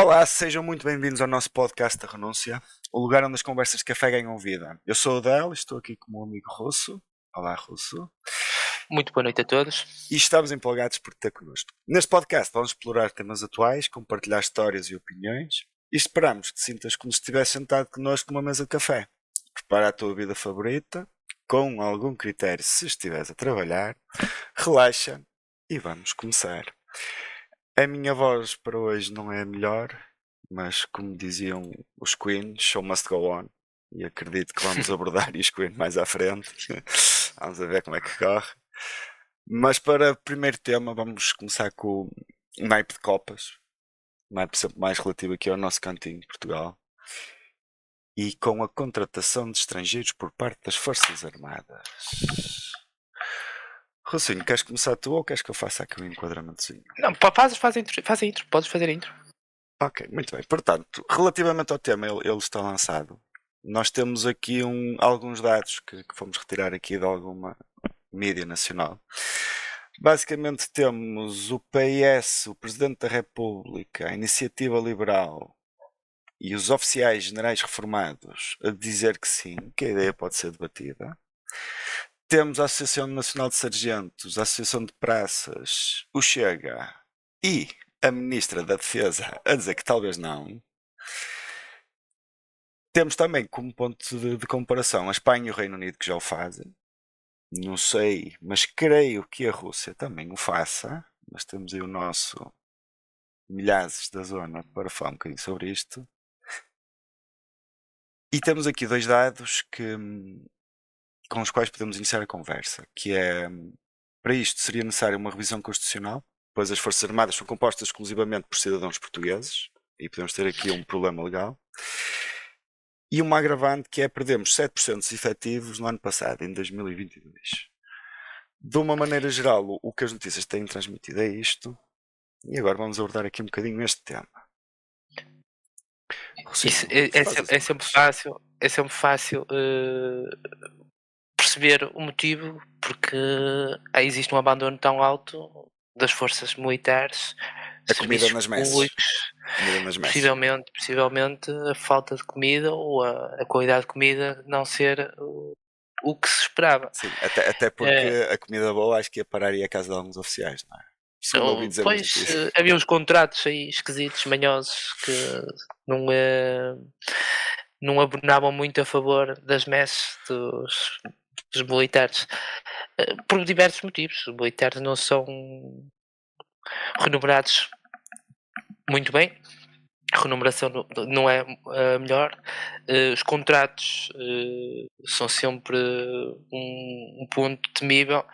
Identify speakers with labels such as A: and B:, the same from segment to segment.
A: Olá, sejam muito bem-vindos ao nosso podcast da Renúncia, o lugar onde as conversas de café ganham vida. Eu sou o Del, estou aqui com o meu amigo Russo. Olá, Russo.
B: Muito boa noite a todos.
A: E estamos empolgados por ter connosco. Neste podcast vamos explorar temas atuais, compartilhar histórias e opiniões e esperamos que te sintas como se estivesse sentado connosco numa mesa de café. Prepara a tua vida favorita, com algum critério se estiveres a trabalhar, relaxa e vamos começar. A minha voz para hoje não é a melhor, mas como diziam os Queen, show must go on. E acredito que vamos abordar os Queen mais à frente. Vamos a ver como é que corre. Mas para o primeiro tema vamos começar com o naipe de Copas. Naipe sempre mais relativo aqui ao nosso cantinho de Portugal. E com a contratação de estrangeiros por parte das Forças Armadas. Rocinho, queres começar tu ou queres que eu faça aqui um enquadramentozinho?
B: Não, faz a intro, podes fazer a intro.
A: Ok, muito bem. Portanto, relativamente ao tema, ele está lançado. Nós temos aqui alguns dados que fomos retirar aqui de alguma mídia nacional. Basicamente temos o PS, o Presidente da República, a Iniciativa Liberal e os oficiais generais reformados a dizer que sim, que a ideia pode ser debatida. Temos a Associação Nacional de Sargentos, a Associação de Praças, o Chega e a Ministra da Defesa a dizer que talvez não. Temos também como ponto de comparação a Espanha e o Reino Unido, que já o fazem. Não sei, mas creio que a Rússia também o faça. Mas temos aí o nosso Milhazes da Zona para falar um bocadinho sobre isto. E temos aqui dois dados com os quais podemos iniciar a conversa, que é, para isto seria necessária uma revisão constitucional, pois as Forças Armadas são compostas exclusivamente por cidadãos portugueses, e podemos ter aqui um problema legal. E uma agravante que é perdemos 7% dos efetivos no ano passado, em 2022. De uma maneira geral, o que as notícias têm transmitido é isto. E agora vamos abordar aqui um bocadinho este tema.
B: Isso é sempre fácil perceber o motivo, porque existe um abandono tão alto das forças militares,
A: A comida
B: serviços
A: nas messes.
B: públicos,
A: Comida nas messes.
B: possivelmente a falta de comida ou a qualidade de comida não ser o que se esperava.
A: Sim, até porque a comida boa acho que ia parar aí a casa de alguns oficiais, não é? Segundo ouvi dizer nas
B: Pois,
A: notícias.
B: havia uns contratos aí esquisitos, manhosos, que não abonavam muito a favor das messes dos militares, por diversos motivos. Os militares não são remunerados muito bem, a remuneração não é a melhor, os contratos são sempre um ponto temível.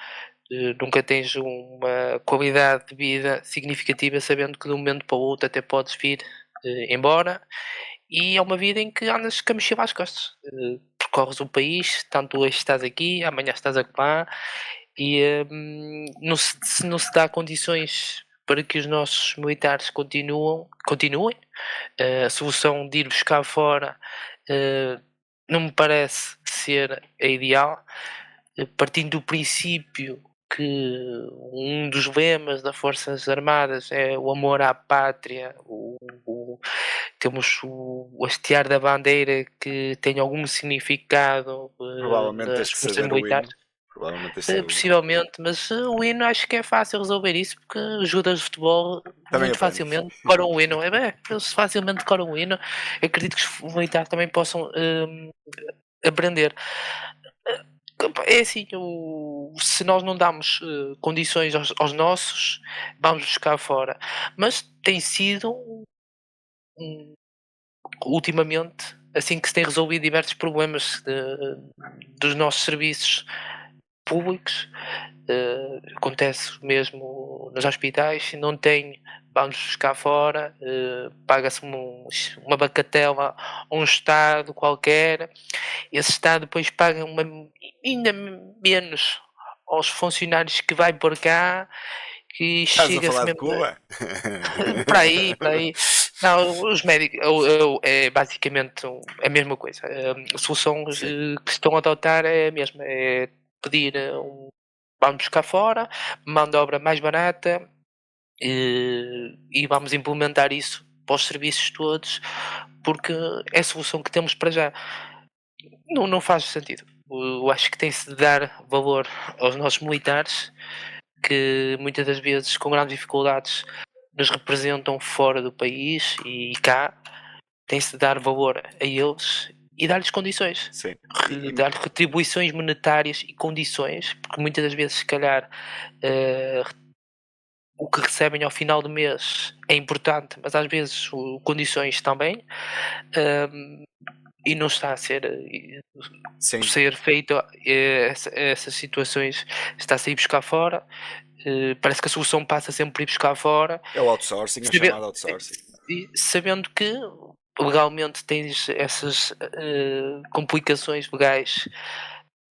B: Nunca tens uma qualidade de vida significativa, sabendo que de um momento para o outro até podes vir embora, e é uma vida em que andas com a mochila às costas. Percorres o país, tanto hoje estás aqui, amanhã estás acolá, e se não se dá condições para que os nossos militares continuem. A solução de ir buscar fora não me parece ser a ideal, partindo do princípio que um dos lemas das Forças Armadas é o amor à pátria, temos o hastear da bandeira que tem algum significado
A: Provavelmente tens
B: nas
A: que
B: forças
A: saber o hino.
B: militares.
A: Provavelmente tens de saber o hino.
B: Possivelmente, mas o hino acho que é fácil resolver isso, porque os jogadores de futebol
A: Também
B: muito
A: aprende.
B: facilmente decoram o hino. Eles facilmente decoram o hino. Acredito que os militares também possam aprender. É assim, se nós não damos condições aos nossos, vamos buscar fora. Mas tem sido ultimamente assim que se tem resolvido diversos problemas dos nossos serviços públicos. Acontece mesmo nos hospitais, não tem, vamos buscar fora, paga-se uma bacatela a um Estado qualquer, esse Estado depois paga ainda menos aos funcionários que vai por cá, que
A: Estás a
B: chega-se
A: falar de
B: mesmo
A: Cuba?
B: para aí. Não, os médicos é basicamente a mesma coisa. A solução que se estão a adotar é a mesma, é pedir vamos buscar fora, mão de obra mais barata, e vamos implementar isso para os serviços todos, porque é a solução que temos para já. Não faz sentido. Eu acho que tem-se de dar valor aos nossos militares, que muitas das vezes, com grandes dificuldades, nos representam fora do país e cá. Tem-se de dar valor a eles e dar-lhes condições.
A: Sim.
B: Dar retribuições monetárias e condições, porque muitas das vezes, se calhar, o que recebem ao final do mês é importante, mas às vezes condições também, e não está a ser,
A: Sim.
B: ser feito essas situações, está-se a ir buscar fora. Parece que a solução passa sempre por ir buscar fora.
A: É o outsourcing, é chamado outsourcing.
B: Sabendo que legalmente tens essas complicações legais,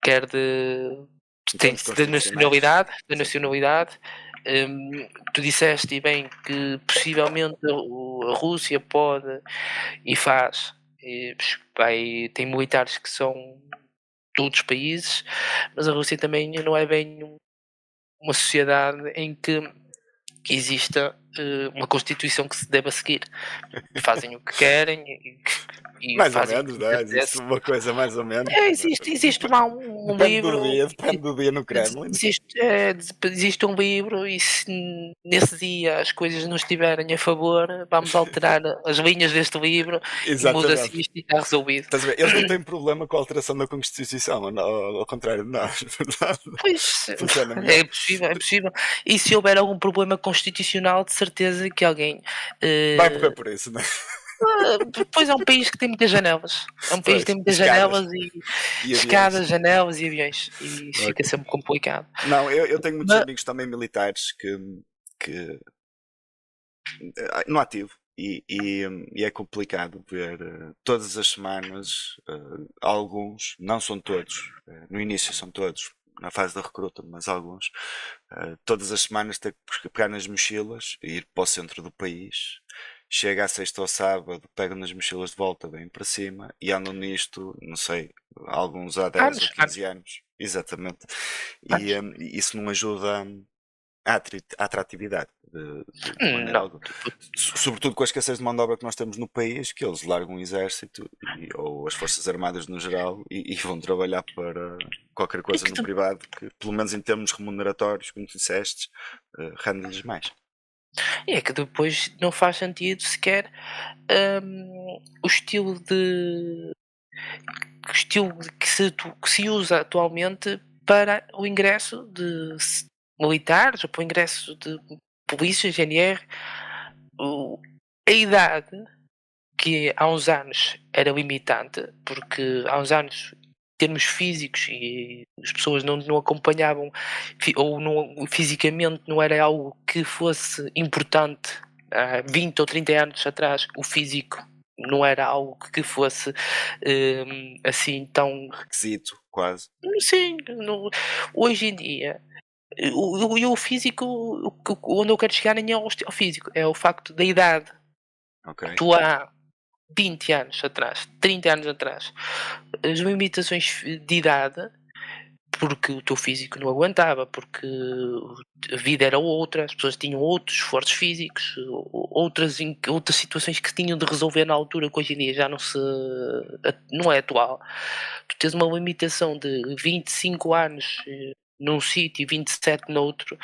B: quer
A: termos
B: da nacionalidade,
A: constitucionais.
B: tu disseste e bem que possivelmente a Rússia pode e faz, tem militares que são de outros países, mas a Rússia também não é bem uma sociedade em que exista uma Constituição que se deva seguir. Fazem o que querem e
A: Mais ou
B: fazem
A: menos,
B: o
A: não
B: que
A: é?
B: lhes
A: Existe
B: apetece.
A: uma coisa mais ou menos.
B: Existe lá um livro.
A: Depende do dia no Kremlin.
B: Existe um livro e se nesse dia as coisas não estiverem a favor, vamos alterar as linhas deste livro e muda-se
A: Exatamente.
B: isto e está resolvido.
A: Estás a ver? Eles não têm problema com a alteração da Constituição, ao contrário de nós, verdade?
B: Pois,
A: Funciona melhor.
B: é possível. E se houver algum problema constitucional, de certeza que alguém
A: Vai morrer por isso, não é?
B: Depois é um país que tem muitas janelas. É um país que tem muitas
A: escadas.
B: janelas e
A: E
B: escadas,
A: aviões.
B: janelas e aviões. E isso
A: Ok.
B: fica sempre complicado.
A: Não, eu tenho muitos
B: Mas-
A: amigos também militares que no ativo e é complicado ver todas as semanas alguns, não são todos, no início são todos, na fase da recruta, mas alguns, todas as semanas ter que pegar nas mochilas e ir para o centro do país. Chega à sexta ou sábado, pegam nas mochilas de volta, vêm para cima e andam nisto, não sei, alguns há 10 ou 15 anos. Exatamente. E isso não ajuda à atratividade de maneira
B: Não.
A: alguma. Sobretudo com a escassez de mão de obra que nós temos no país, que eles largam o exército ou as forças armadas no geral e vão trabalhar para qualquer coisa no privado que, pelo menos em termos remuneratórios, como tu disseste, rende-lhes mais.
B: É que depois não faz sentido sequer o estilo que se usa atualmente para o ingresso de militares ou para o ingresso de polícia, GNR. A idade que há uns anos era limitante, porque há uns anos termos físicos e as pessoas não acompanhavam ou não, fisicamente não era algo que fosse importante. Há 20 ou 30 anos atrás o físico não era algo que fosse assim tão...
A: Requisito, quase.
B: Sim, hoje em dia o físico, onde eu quero chegar nem é ao físico, é o facto da idade.
A: Ok.
B: Tu há 20 anos atrás, 30 anos atrás, as limitações de idade, porque o teu físico não aguentava, porque a vida era outra, as pessoas tinham outros esforços físicos, outras situações que tinham de resolver na altura, que hoje em dia já não é atual. Tu tens uma limitação de 25 anos num sítio e 27 noutro,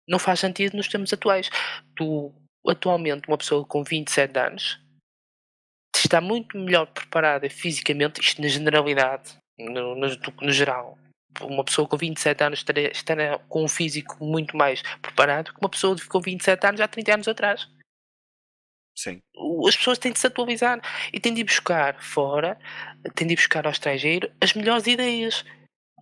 B: não faz sentido nos tempos atuais. Tu, atualmente, uma pessoa com 27 anos está muito melhor preparada fisicamente, isto na generalidade, no geral. Uma pessoa com 27 anos estará com um físico muito mais preparado que uma pessoa com 27 anos há 30 anos atrás.
A: Sim.
B: As pessoas têm de se atualizar e têm de ir buscar fora, têm de ir buscar ao estrangeiro as melhores ideias.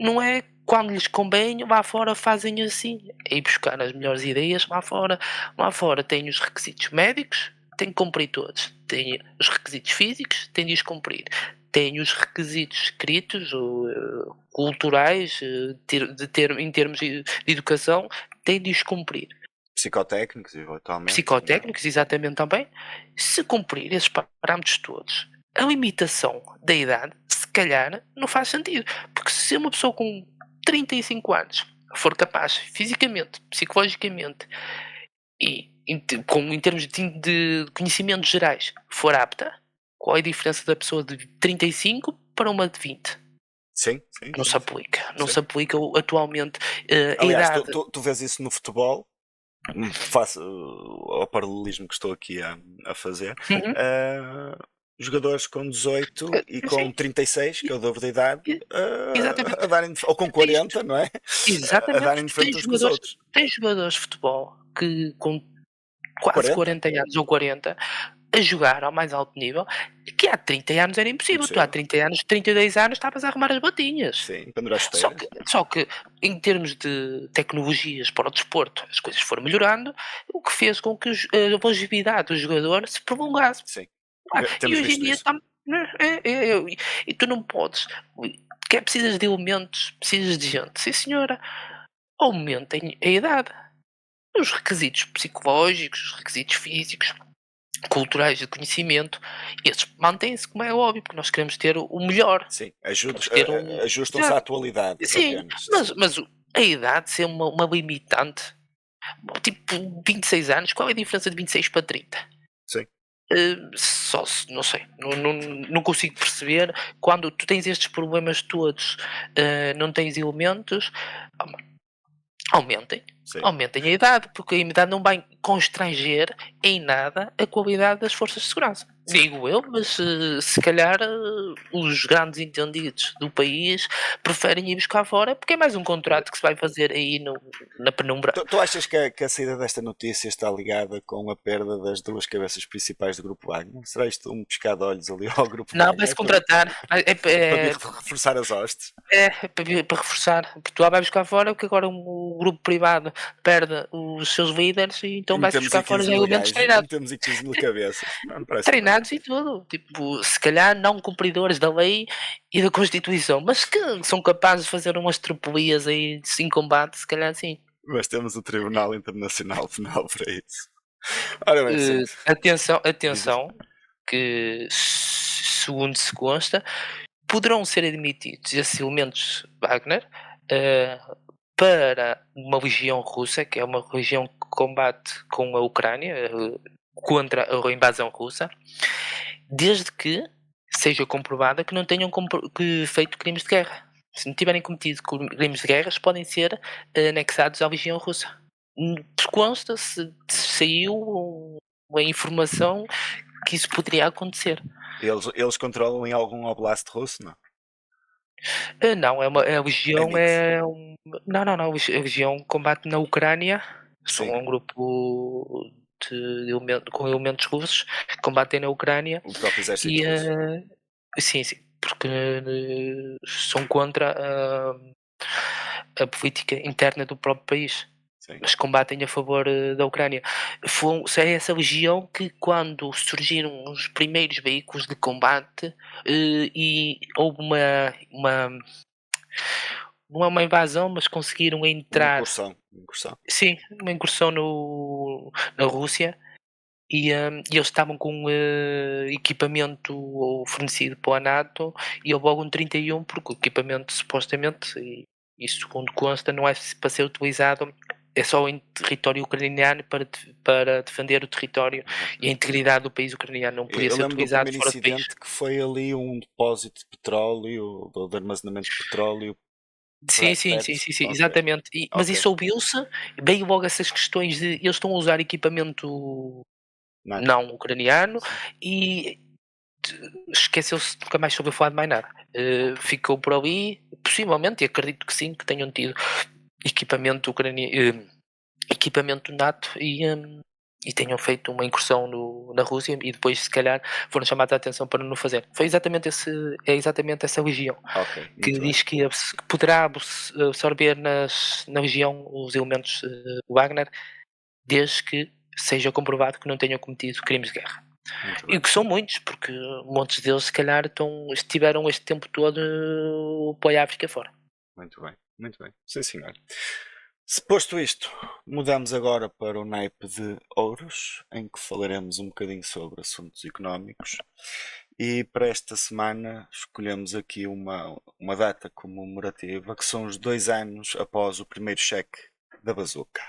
B: Não é quando lhes convém, lá fora fazem assim. É ir buscar as melhores ideias lá fora. Lá fora tem os requisitos médicos, tem que cumprir todos. Tem os requisitos físicos, tem de os cumprir. Tem os requisitos escritos ou culturais, em termos de educação, tem de os cumprir.
A: Psicotécnicos, eventualmente.
B: Psicotécnicos, exatamente também. Se cumprir esses parâmetros todos, a limitação da idade, se calhar, não faz sentido. Porque se uma pessoa com 35 anos for capaz, fisicamente, psicologicamente e em termos de conhecimentos gerais, for apta, qual é a diferença da pessoa de 35 para uma de 20?
A: Sim.
B: Não se aplica. Não
A: Sim.
B: se aplica atualmente. A
A: Aliás,
B: idade.
A: tu vês isso no futebol, face ao paralelismo que estou aqui a fazer.
B: Uhum.
A: Jogadores com 18 e com
B: Sim.
A: 36, que é o dobro da idade,
B: Exatamente.
A: a darem, ou com 40, não é? A darem
B: Exatamente.
A: de frente uns com os outros.
B: Tens jogadores de futebol que com quase
A: 40?
B: 40 anos ou 40 a jogar ao mais alto nível, que há 30 anos era impossível. Tu há 30 anos, 32 anos estavas a arrumar as botinhas.
A: Sim, pendurar
B: Só
A: chuteiras.
B: que em termos de tecnologias para o desporto, as coisas foram melhorando, o que fez com que a longevidade do jogador se prolongasse.
A: Sim.
B: E
A: Temos
B: hoje em
A: visto
B: dia
A: isso.
B: está. E tu não podes. Precisas de elementos, precisas de gente. Sim, senhora. Aumentem a idade. Os requisitos psicológicos, os requisitos físicos, culturais de conhecimento, esses mantêm-se, como é óbvio, porque nós queremos ter o melhor.
A: Sim,
B: Queremos ter
A: ajustam-se à atualidade
B: Sim,
A: apenas.
B: mas a idade ser uma limitante, tipo 26 anos, qual é a diferença de 26 para 30?
A: Sim.
B: Só se, não sei, não consigo perceber quando tu tens estes problemas todos, não tens elementos, aumentem,
A: Sim.
B: aumentem a idade, porque a idade não vai constranger em nada a qualidade das forças de segurança. Digo eu, mas se calhar os grandes entendidos do país preferem ir buscar fora porque é mais um contrato que se vai fazer aí na penumbra.
A: Tu achas que a saída desta notícia está ligada com a perda das duas cabeças principais do Grupo Wagner? Será isto um piscar de olhos ali ao Grupo
B: Não,
A: Wagner?
B: vai-se contratar.
A: Para vir reforçar as hostes?
B: Para reforçar. Portugal vai buscar fora porque agora o grupo privado perde os seus líderes e então
A: E
B: vai-se
A: metemos aí
B: buscar fora os
A: 15 mil
B: elementos
A: gajos, e
B: treinados.
A: metemos aí 15 mil cabeças. Não me parece bem.
B: Treinados e tudo. Tipo, se calhar não cumpridores da lei e da Constituição, mas que são capazes de fazer umas tropelias aí em combate, se calhar sim.
A: Mas temos o Tribunal Internacional Penal para isso. Ora bem, sim.
B: Atenção, que segundo se consta, poderão ser admitidos esses elementos Wagner para uma legião russa, que é uma legião que combate com a Ucrânia, contra a invasão russa, desde que seja comprovada que não tenham feito crimes de guerra. Se não tiverem cometido crimes de guerra, podem ser anexados à legião russa. Consta se saiu uma informação que isso poderia acontecer.
A: Eles controlam em algum oblast russo, não?
B: Não, a legião não, a legião combate na Ucrânia, são
A: Sim.
B: um grupo com elementos russos que combatem na Ucrânia
A: O próprio exército
B: e
A: russo.
B: sim, porque são contra a política interna do próprio país.
A: Sim.
B: Mas combatem a favor da Ucrânia. É essa legião que, quando surgiram os primeiros veículos de combate e houve não é uma invasão, mas conseguiram entrar.
A: Uma incursão.
B: Sim, uma incursão na Rússia e eles estavam com equipamento fornecido pela NATO e houve logo um 31, porque o equipamento supostamente, e segundo consta, não é para ser utilizado, é só em território ucraniano para defender o território e a integridade do país ucraniano, não podia
A: Eu
B: ser
A: lembro do
B: utilizado
A: primeiro
B: fora do país.
A: incidente que foi ali um depósito de petróleo, de armazenamento de petróleo.
B: Sim,
A: Perto.
B: okay. Exatamente. Mas
A: Ok.
B: isso ouviu-se, veio logo essas questões de eles estão a usar equipamento não ucraniano e esqueceu-se, nunca mais soube falar de mais nada. Ficou por ali, possivelmente, e acredito que sim, que tenham tido equipamento ucraniano, equipamento NATO e tenham feito uma incursão na Rússia e depois, se calhar, foram chamados a atenção para não fazer. É exatamente essa legião que diz que poderá absorver na região os elementos Wagner, desde que seja comprovado que não tenham cometido crimes de guerra. E que são muitos, porque montes deles, se calhar, estiveram este tempo todo pela África fora.
A: Muito bem. Sim, senhor. Se posto isto, mudamos agora para o naipe de ouros, em que falaremos um bocadinho sobre assuntos económicos. E para esta semana escolhemos aqui uma data comemorativa, que são os 2 anos após o primeiro cheque da bazuca.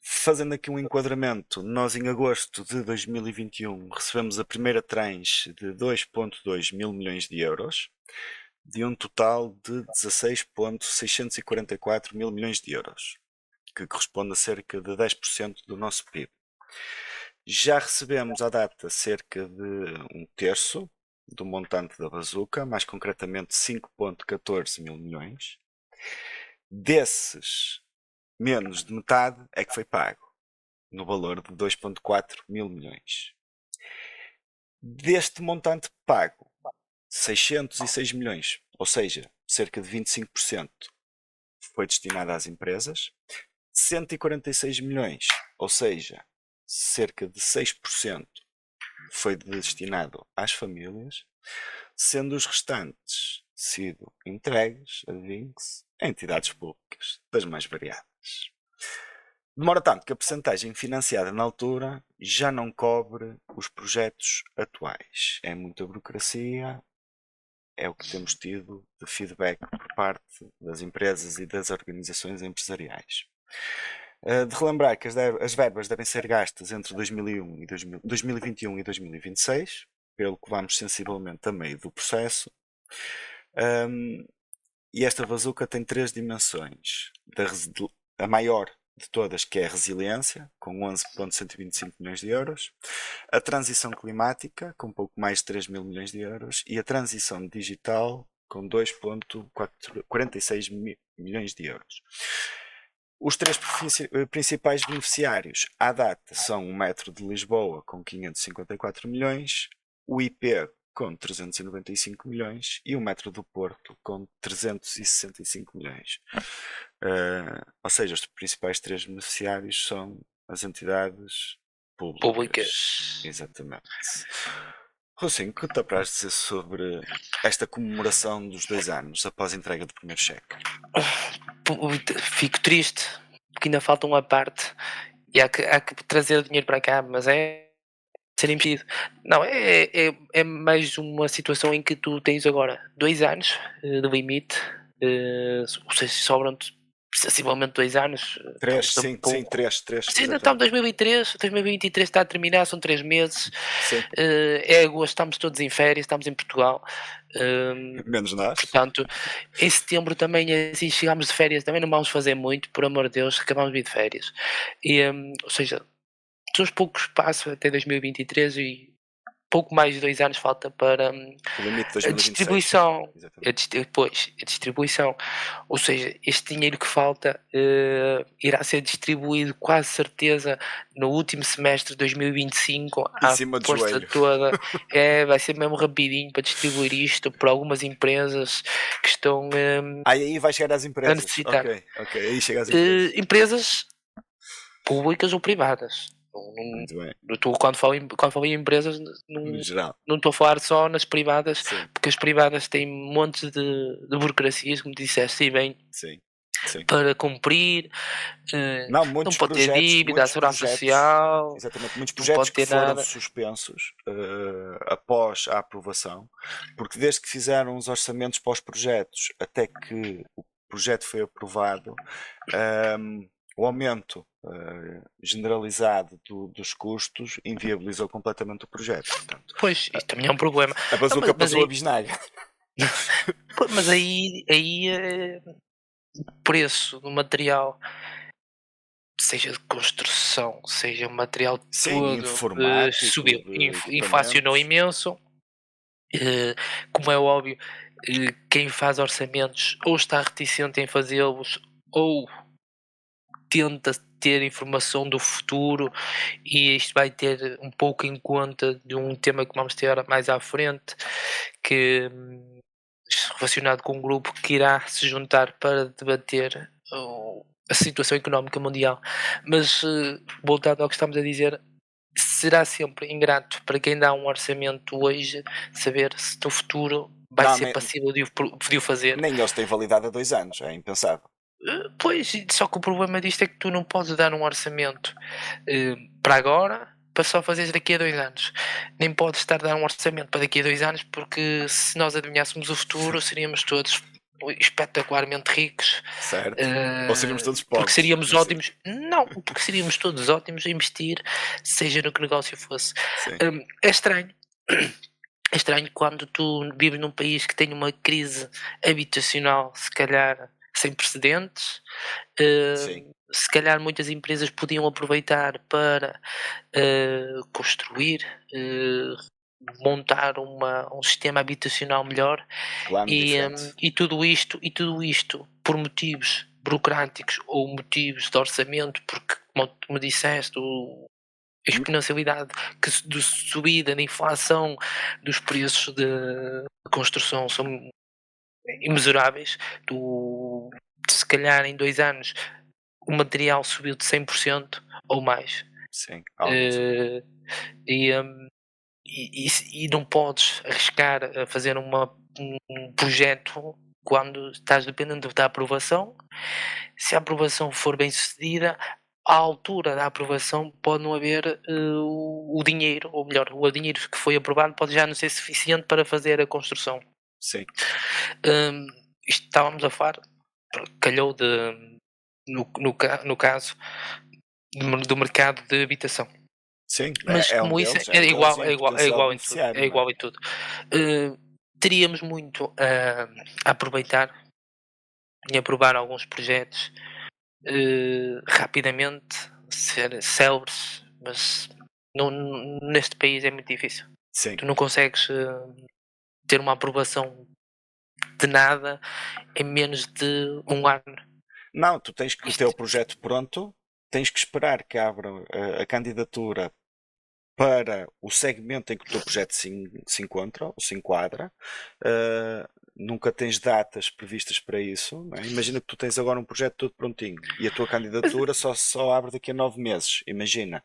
A: Fazendo aqui um enquadramento, nós em agosto de 2021 recebemos a primeira tranche de 2,2 mil milhões de euros, de um total de 16,644 mil milhões de euros, que corresponde a cerca de 10% do nosso PIB. Já recebemos à data cerca de um terço do montante da bazuca, mais concretamente 5,14 mil milhões. Desses, menos de metade é que foi pago, no valor de 2,4 mil milhões. Deste montante pago, 606 milhões, ou seja, cerca de 25%, foi destinado às empresas, 146 milhões, ou seja, cerca de 6%, foi destinado às famílias, sendo os restantes sido entregues, adivinhe-se, a entidades públicas das mais variadas. Demora tanto que a percentagem financiada na altura já não cobre os projetos atuais. É muita burocracia, é o que temos tido de feedback por parte das empresas e das organizações empresariais. De relembrar que as verbas devem ser gastas entre 2021 e 2026, pelo que vamos sensivelmente a meio do processo. E esta bazuca tem 3 dimensões. A maior de todas, que é a resiliência, com 11,125 milhões de euros, a transição climática, com pouco mais de 3 mil milhões de euros, e a transição digital, com 2,46 milhões de euros. Os 3 principais beneficiários à data são o Metro de Lisboa, com 554 milhões, o IP, com 395 milhões, e o Metro do Porto, com 365 milhões. Ou seja, os principais 3 beneficiários são as entidades públicas. Exatamente. Rocinho, o que te apraz dizer sobre esta comemoração dos 2 anos após a entrega do primeiro cheque?
B: Fico triste, porque ainda falta uma parte e há que trazer o dinheiro para cá, mas é ser investido. Não, é mais uma situação em que tu tens agora 2 anos de limite, ou seja, sobram-te sensivelmente 2 anos.
A: 3, sim, 3.
B: Ainda estamos em 2023 está a terminar, são 3 meses.
A: Sim.
B: É agosto, estamos todos em férias, estamos em Portugal.
A: Menos nós.
B: Portanto, em setembro também, assim, chegámos de férias, também não vamos fazer muito, por amor de Deus, acabamos de vir de férias. Ou seja, são os poucos passos até 2023 e pouco mais de 2 anos falta para
A: O limite de
B: a
A: 2026.
B: distribuição.
A: Exatamente.
B: A distribuição. Ou seja, este dinheiro que falta irá ser distribuído quase certeza no último semestre de 2025
A: Em
B: à
A: cima de
B: força
A: joelho.
B: toda. Vai ser mesmo rapidinho para distribuir isto para algumas empresas que estão
A: Aí vai chegar às
B: a
A: empresas.
B: necessitar.
A: Ok, aí chega às empresas.
B: Empresas públicas ou privadas.
A: Muito bem.
B: Quando falo em empresas,
A: No geral.
B: não estou a falar só nas privadas,
A: Sim,
B: porque as privadas têm montes de burocracias, como disseste, e bem,
A: sim.
B: para cumprir.
A: Não,
B: Não
A: muitos
B: pode ter
A: projetos,
B: dívida, a segurança social,
A: exatamente, muitos
B: não
A: projetos
B: pode
A: que
B: ter
A: foram
B: nada.
A: suspensos após a aprovação, porque desde que fizeram os orçamentos para os projetos até que o projeto foi aprovado, o aumento generalizado dos custos inviabilizou completamente o projeto. Portanto,
B: Pois, isto também é um problema.
A: a bazuca
B: mas
A: passou a bisnaga.
B: Mas aí o preço do material, seja de construção, seja o material
A: Sim,
B: todo,
A: informático,
B: subiu,
A: de
B: inflacionou
A: equipamentos.
B: imenso. Como é óbvio, quem faz orçamentos ou está reticente em fazê-los ou tenta ter informação do futuro, e isto vai ter um pouco em conta de um tema que vamos ter mais à frente, que relacionado com um grupo que irá se juntar para debater a situação económica mundial. Mas voltando ao que estamos a dizer, será sempre ingrato para quem dá um orçamento hoje saber se no futuro vai
A: Não,
B: ser passível de o fazer.
A: nem eles têm validade há 2 anos, é impensável.
B: Pois, só que o problema disto é que tu não podes dar um orçamento para agora, para só fazeres daqui a 2 anos. Nem podes estar a dar um orçamento para daqui a 2 anos, porque se nós adivinhássemos o futuro, seríamos todos espetacularmente ricos.
A: Certo. Ou seríamos todos
B: Porque
A: pobres.
B: seríamos
A: Não sei.
B: ótimos. Não, porque seríamos todos ótimos a investir, seja no que negócio fosse.
A: Sim.
B: É estranho. É estranho quando tu vives num país que tem uma crise habitacional, se calhar sem precedentes.
A: Sim.
B: Se calhar muitas empresas podiam aproveitar para construir, montar um sistema habitacional melhor
A: Plano diferente.
B: e tudo isto por motivos burocráticos ou motivos de orçamento, porque como tu me disseste, a exponencialidade de subida da inflação dos preços de construção são imensuráveis. Se calhar em 2 anos o material subiu de 100% ou mais.
A: Sim. Alguns.
B: Eh, e, e não podes arriscar a fazer um projeto quando estás dependente da aprovação. Se a aprovação for bem sucedida, à altura da aprovação pode não haver o dinheiro, ou melhor, o dinheiro que foi aprovado pode já não ser suficiente para fazer a construção.
A: Sim.
B: Isto estávamos a falar, calhou no caso do mercado de habitação.
A: Sim.
B: Mas
A: É um
B: como isso
A: deles.
B: é
A: É um deles
B: igual,
A: e
B: é
A: em
B: igual, é
A: potencial
B: igual em tudo,
A: beneficiário.
B: é igual em tudo. Teríamos muito a aproveitar e aprovar alguns projetos rapidamente, ser célebres, mas neste país é muito difícil.
A: Sim.
B: Tu não consegues ter uma aprovação de nada em menos de 1 ano.
A: Não, tu tens que ter o
B: Isto,
A: projeto pronto, tens que esperar que abra a candidatura para o segmento em que o teu projeto se encontra ou se enquadra. Nunca tens datas previstas para isso. Não é? Imagina que tu tens agora um projeto todo prontinho e a tua candidatura só abre daqui a 9 meses. Imagina,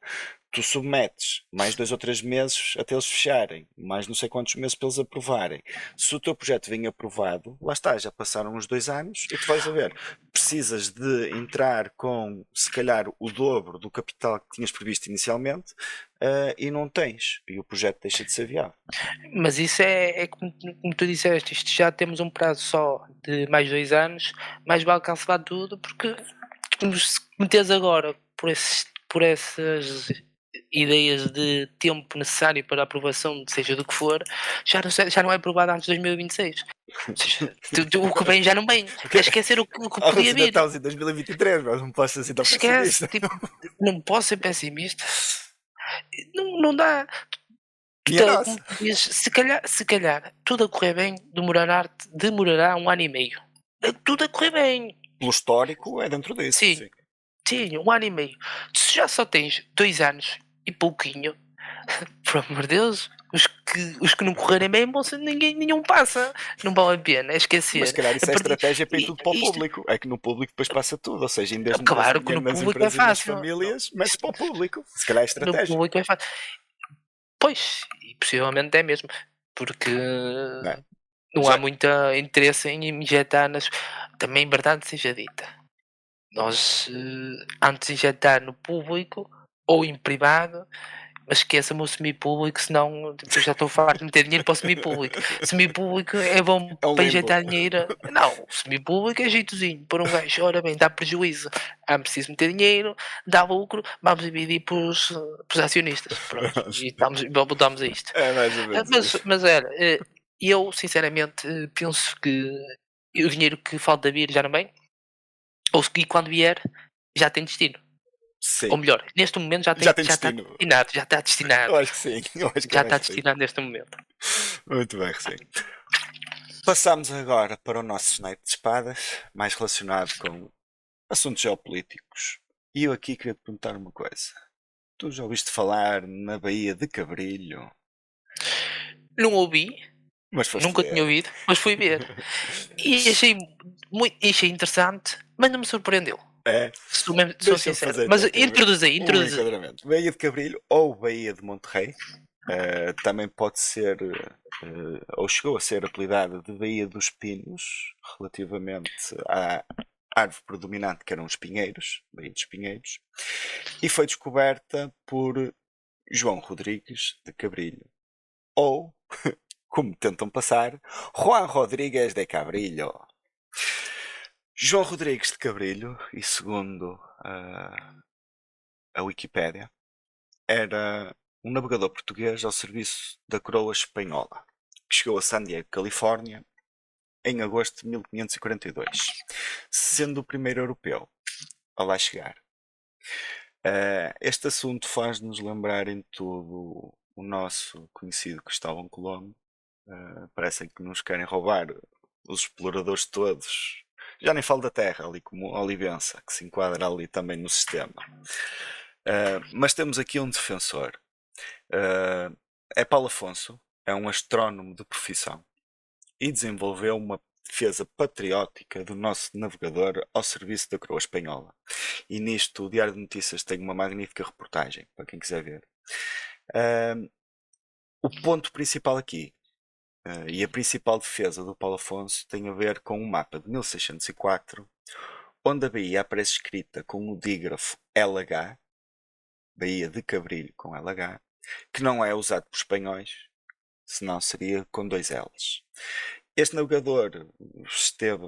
A: tu submetes mais 2 ou 3 meses até eles fecharem, mais não sei quantos meses para eles aprovarem. Se o teu projeto vem aprovado, lá está, já passaram uns 2 anos e tu vais a ver, precisas de entrar com se calhar o dobro do capital que tinhas previsto inicialmente e não tens, e o projeto deixa de ser viável.
B: mas isso é como tu disseste, isto já temos um prazo só de mais 2 anos, mais vale cancelar tudo, porque se meteres agora por essas ideias de tempo necessário para a aprovação, seja do que for, já não é aprovado antes de 2026. Ou seja, o que vem já não vem. É esquecer o que podia
A: Ainda
B: vir.
A: estamos em 2023, mas não posso ser assim tão
B: Esquece,
A: pessimista.
B: tipo, não posso ser pessimista. Não dá.
A: Minha nossa.
B: Como tu dizes, se calhar, tudo a correr bem demorará 1 ano e meio. Tudo a correr bem.
A: Pelo histórico é dentro disso,
B: Sim,
A: sim.
B: sim, 1 ano e meio. Se já só tens 2 anos e pouquinho, por amor de Deus, os que não correrem bem, nenhum passa. Não vale a pena, é
A: Mas se
B: esquecer.
A: calhar isso
B: A
A: é
B: partir,
A: estratégia para ir tudo para o
B: isto,
A: público. É que no público depois passa tudo. Ou seja, em vez de meteres
B: claro que
A: dinheiro
B: no
A: nas
B: público é
A: empresas e nas
B: fácil.
A: famílias, metes para o público. Se calhar é
B: No
A: estratégia.
B: público é fácil. Pois, e possivelmente é mesmo, porque
A: Não é?
B: não há
A: Já,
B: muito interesse em injetar nas. Também, verdade seja dita, nós antes de injetar no público ou em privado, mas esqueça-me o semi-público, senão tipo, já estou farto de meter dinheiro para o semi-público. Semi-público é bom
A: é um
B: para
A: limbo.
B: injetar dinheiro. Não, o semi-público é jeitozinho. Por um gajo, ora bem, dá prejuízo. Preciso meter dinheiro, dá lucro, vamos dividir para os acionistas. Pronto, e voltamos a isto.
A: É mais ou menos isso.
B: Mas era, eu sinceramente penso que o dinheiro que falta vir já não vem, e quando vier já tem destino. Ou
A: Sim.
B: melhor, neste momento
A: Já tem
B: já está
A: destino.
B: destinado, já está
A: Eu
B: destinado.
A: acho que sim. Eu acho que é
B: Já
A: mais
B: está
A: por aí.
B: destinado neste momento.
A: Muito bem, sim. Passamos agora para o nosso snipe de espadas, mais relacionado com assuntos geopolíticos. E eu aqui queria te perguntar uma coisa. Tu já ouviste falar na Baía de Cabrilho?
B: Não ouvi,
A: Mas foste
B: nunca tinha
A: ver.
B: ouvido, mas fui ver. E achei interessante, mas não me surpreendeu.
A: É.
B: Sou
A: Deixa-me
B: sincero.
A: fazer
B: Mas
A: então aqui um
B: introduzi.
A: enquadramento. Baía de Cabrilho ou Baía de Monterrey. Também pode ser, ou chegou a ser apelidada de Baía dos Pinos, relativamente à árvore predominante que eram os pinheiros, Baía dos Pinheiros, e foi descoberta por João Rodrigues de Cabrilho, ou, como tentam passar, Juan Rodrigues de Cabrillo. João Rodrigues de Cabrilho, e segundo a Wikipédia, era um navegador português ao serviço da coroa espanhola, que chegou a San Diego, Califórnia, em agosto de 1542, sendo o primeiro europeu a lá chegar. Este assunto faz-nos lembrar em tudo o nosso conhecido Cristóvão Colombo. Parece que nos querem roubar os exploradores todos. Já nem falo da Terra, ali como Olivença, que se enquadra ali também no sistema. Mas temos aqui um defensor. É Paulo Afonso, é um astrónomo de profissão e desenvolveu uma defesa patriótica do nosso navegador ao serviço da coroa espanhola. E nisto o Diário de Notícias tem uma magnífica reportagem, para quem quiser ver. O ponto principal aqui, e a principal defesa do Paulo Afonso, tem a ver com um mapa de 1604, onde a Bahia aparece escrita com o dígrafo LH, Baía de Cabrilho com LH, que não é usado por espanhóis, senão seria com 2 L's. Este navegador esteve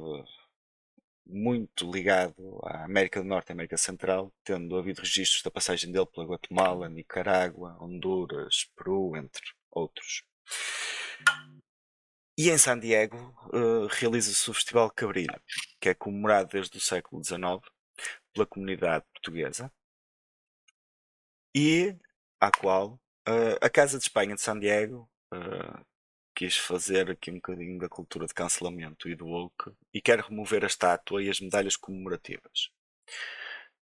A: muito ligado à América do Norte e América Central, tendo havido registros da passagem dele pela Guatemala, Nicarágua, Honduras, Peru, entre outros. E em San Diego realiza-se o Festival Cabrilho, que é comemorado desde o século XIX pela comunidade portuguesa e à qual a Casa de Espanha de San Diego quis fazer aqui um bocadinho da cultura de cancelamento e do woke e quer remover a estátua e as medalhas comemorativas.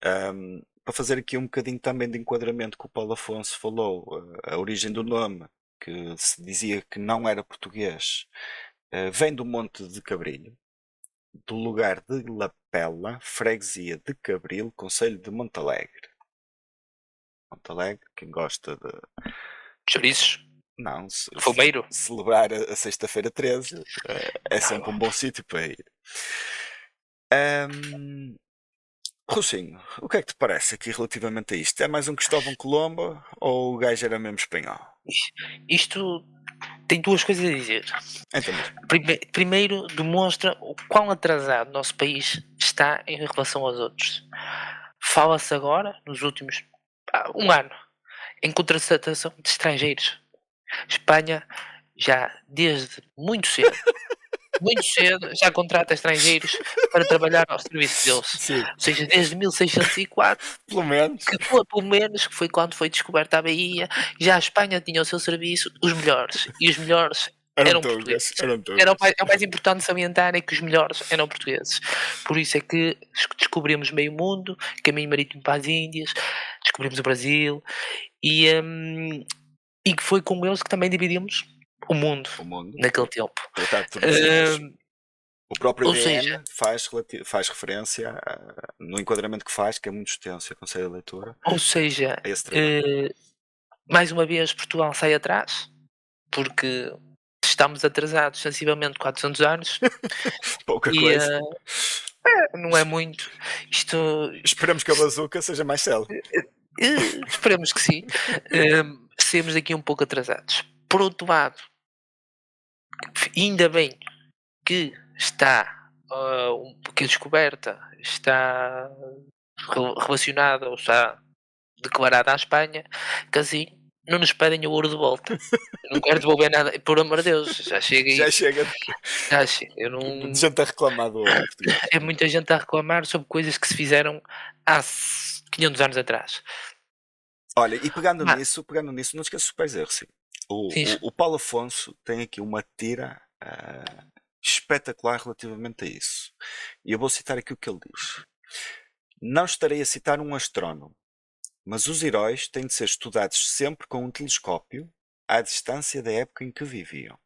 A: Para fazer aqui um bocadinho também de enquadramento que o Paulo Afonso falou, a origem do nome, que se dizia que não era português, vem do Monte de Cabrilho, do lugar de Lapela, freguesia de Cabril, concelho de Montalegre. Montalegre, quem gosta de...
B: Chouriços.
A: Não,
B: Fumeiro.
A: celebrar a sexta-feira 13 é sempre um bom sítio para ir. Rocinho, o que é que te parece aqui relativamente a isto? É mais um Cristóvão Colombo ou o gajo era mesmo espanhol?
B: Isto tem duas coisas a dizer.
A: Então,
B: Primeiro, demonstra o quão atrasado o nosso país está em relação aos outros. Fala-se agora, nos últimos um ano, em contratação de estrangeiros. Espanha já desde muito cedo já contrata estrangeiros para trabalhar ao serviço deles.
A: sim,
B: Ou seja, desde 1604,
A: pelo menos.
B: pelo menos, que foi quando foi descoberta a Bahia, já a Espanha tinha ao seu serviço os melhores. E os melhores eram portugueses. É o mais importante salientar é que os melhores eram portugueses. Por isso é que descobrimos meio mundo, caminho marítimo para as Índias, descobrimos o Brasil e que foi com eles que também dividimos o mundo naquele tempo.
A: Tratado de Tordesilhas. O próprio
B: Ou
A: DN
B: seja,
A: faz referência no enquadramento que faz, que é muito extenso, aconselho a leitura.
B: Ou seja,
A: a esse trabalho.
B: mais uma vez Portugal sai atrás, porque estamos atrasados sensivelmente 400 anos
A: Pouca
B: e
A: coisa.
B: não é muito. Isto
A: Esperamos que a bazuca seja mais célebre.
B: esperemos que sim. Seremos aqui um pouco atrasados. Por outro lado, ainda bem que está que a descoberta está relacionada ou está declarada à Espanha, que assim não nos pedem o ouro de volta. Eu não quero devolver nada, por amor de Deus, já chega
A: Já
B: isso.
A: chega
B: Já chega. Eu
A: de
B: não...
A: gente a reclamar do ouro português.
B: É muita gente a reclamar sobre coisas que se fizeram há 500 anos atrás.
A: Olha, e pegando nisso, não esqueças os pais erros. O Paulo Afonso tem aqui uma tira espetacular relativamente a isso. E eu vou citar aqui o que ele diz. Não estarei a citar um astrónomo, mas os heróis têm de ser estudados sempre com um telescópio à distância da época em que viviam.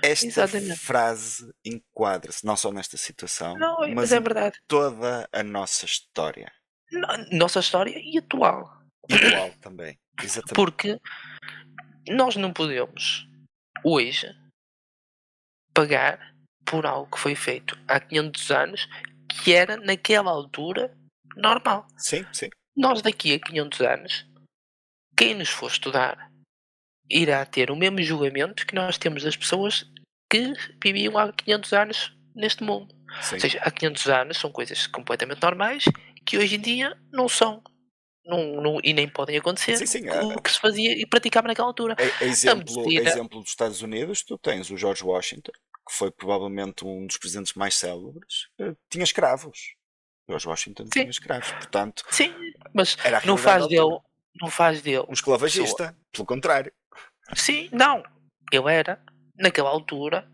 A: Esta
B: Exatamente.
A: frase enquadra-se não só nesta situação,
B: mas é verdade.
A: toda a nossa história.
B: Nossa história e atual.
A: E atual também, exatamente.
B: Porque nós não podemos, hoje, pagar por algo que foi feito há 500 anos, que era, naquela altura, normal.
A: Sim, sim.
B: Nós, daqui a 500 anos, quem nos for estudar irá ter o mesmo julgamento que nós temos das pessoas que viviam há 500 anos neste mundo. Ou
A: Sim.
B: seja, há 500 anos são coisas completamente normais que hoje em dia não são. E nem podem acontecer
A: Sim, sim.
B: o que se fazia e praticava naquela altura. A medicina,
A: Exemplo dos Estados Unidos, tu tens o George Washington, que foi provavelmente um dos presidentes mais célebres, tinha escravos. George Washington
B: sim,
A: tinha escravos, portanto,
B: sim, mas
A: era a
B: não
A: realidade da
B: faz dele,
A: altura.
B: não faz dele
A: Um
B: pessoa.
A: esclavagista, pelo contrário.
B: Sim, não. Ele era, naquela altura,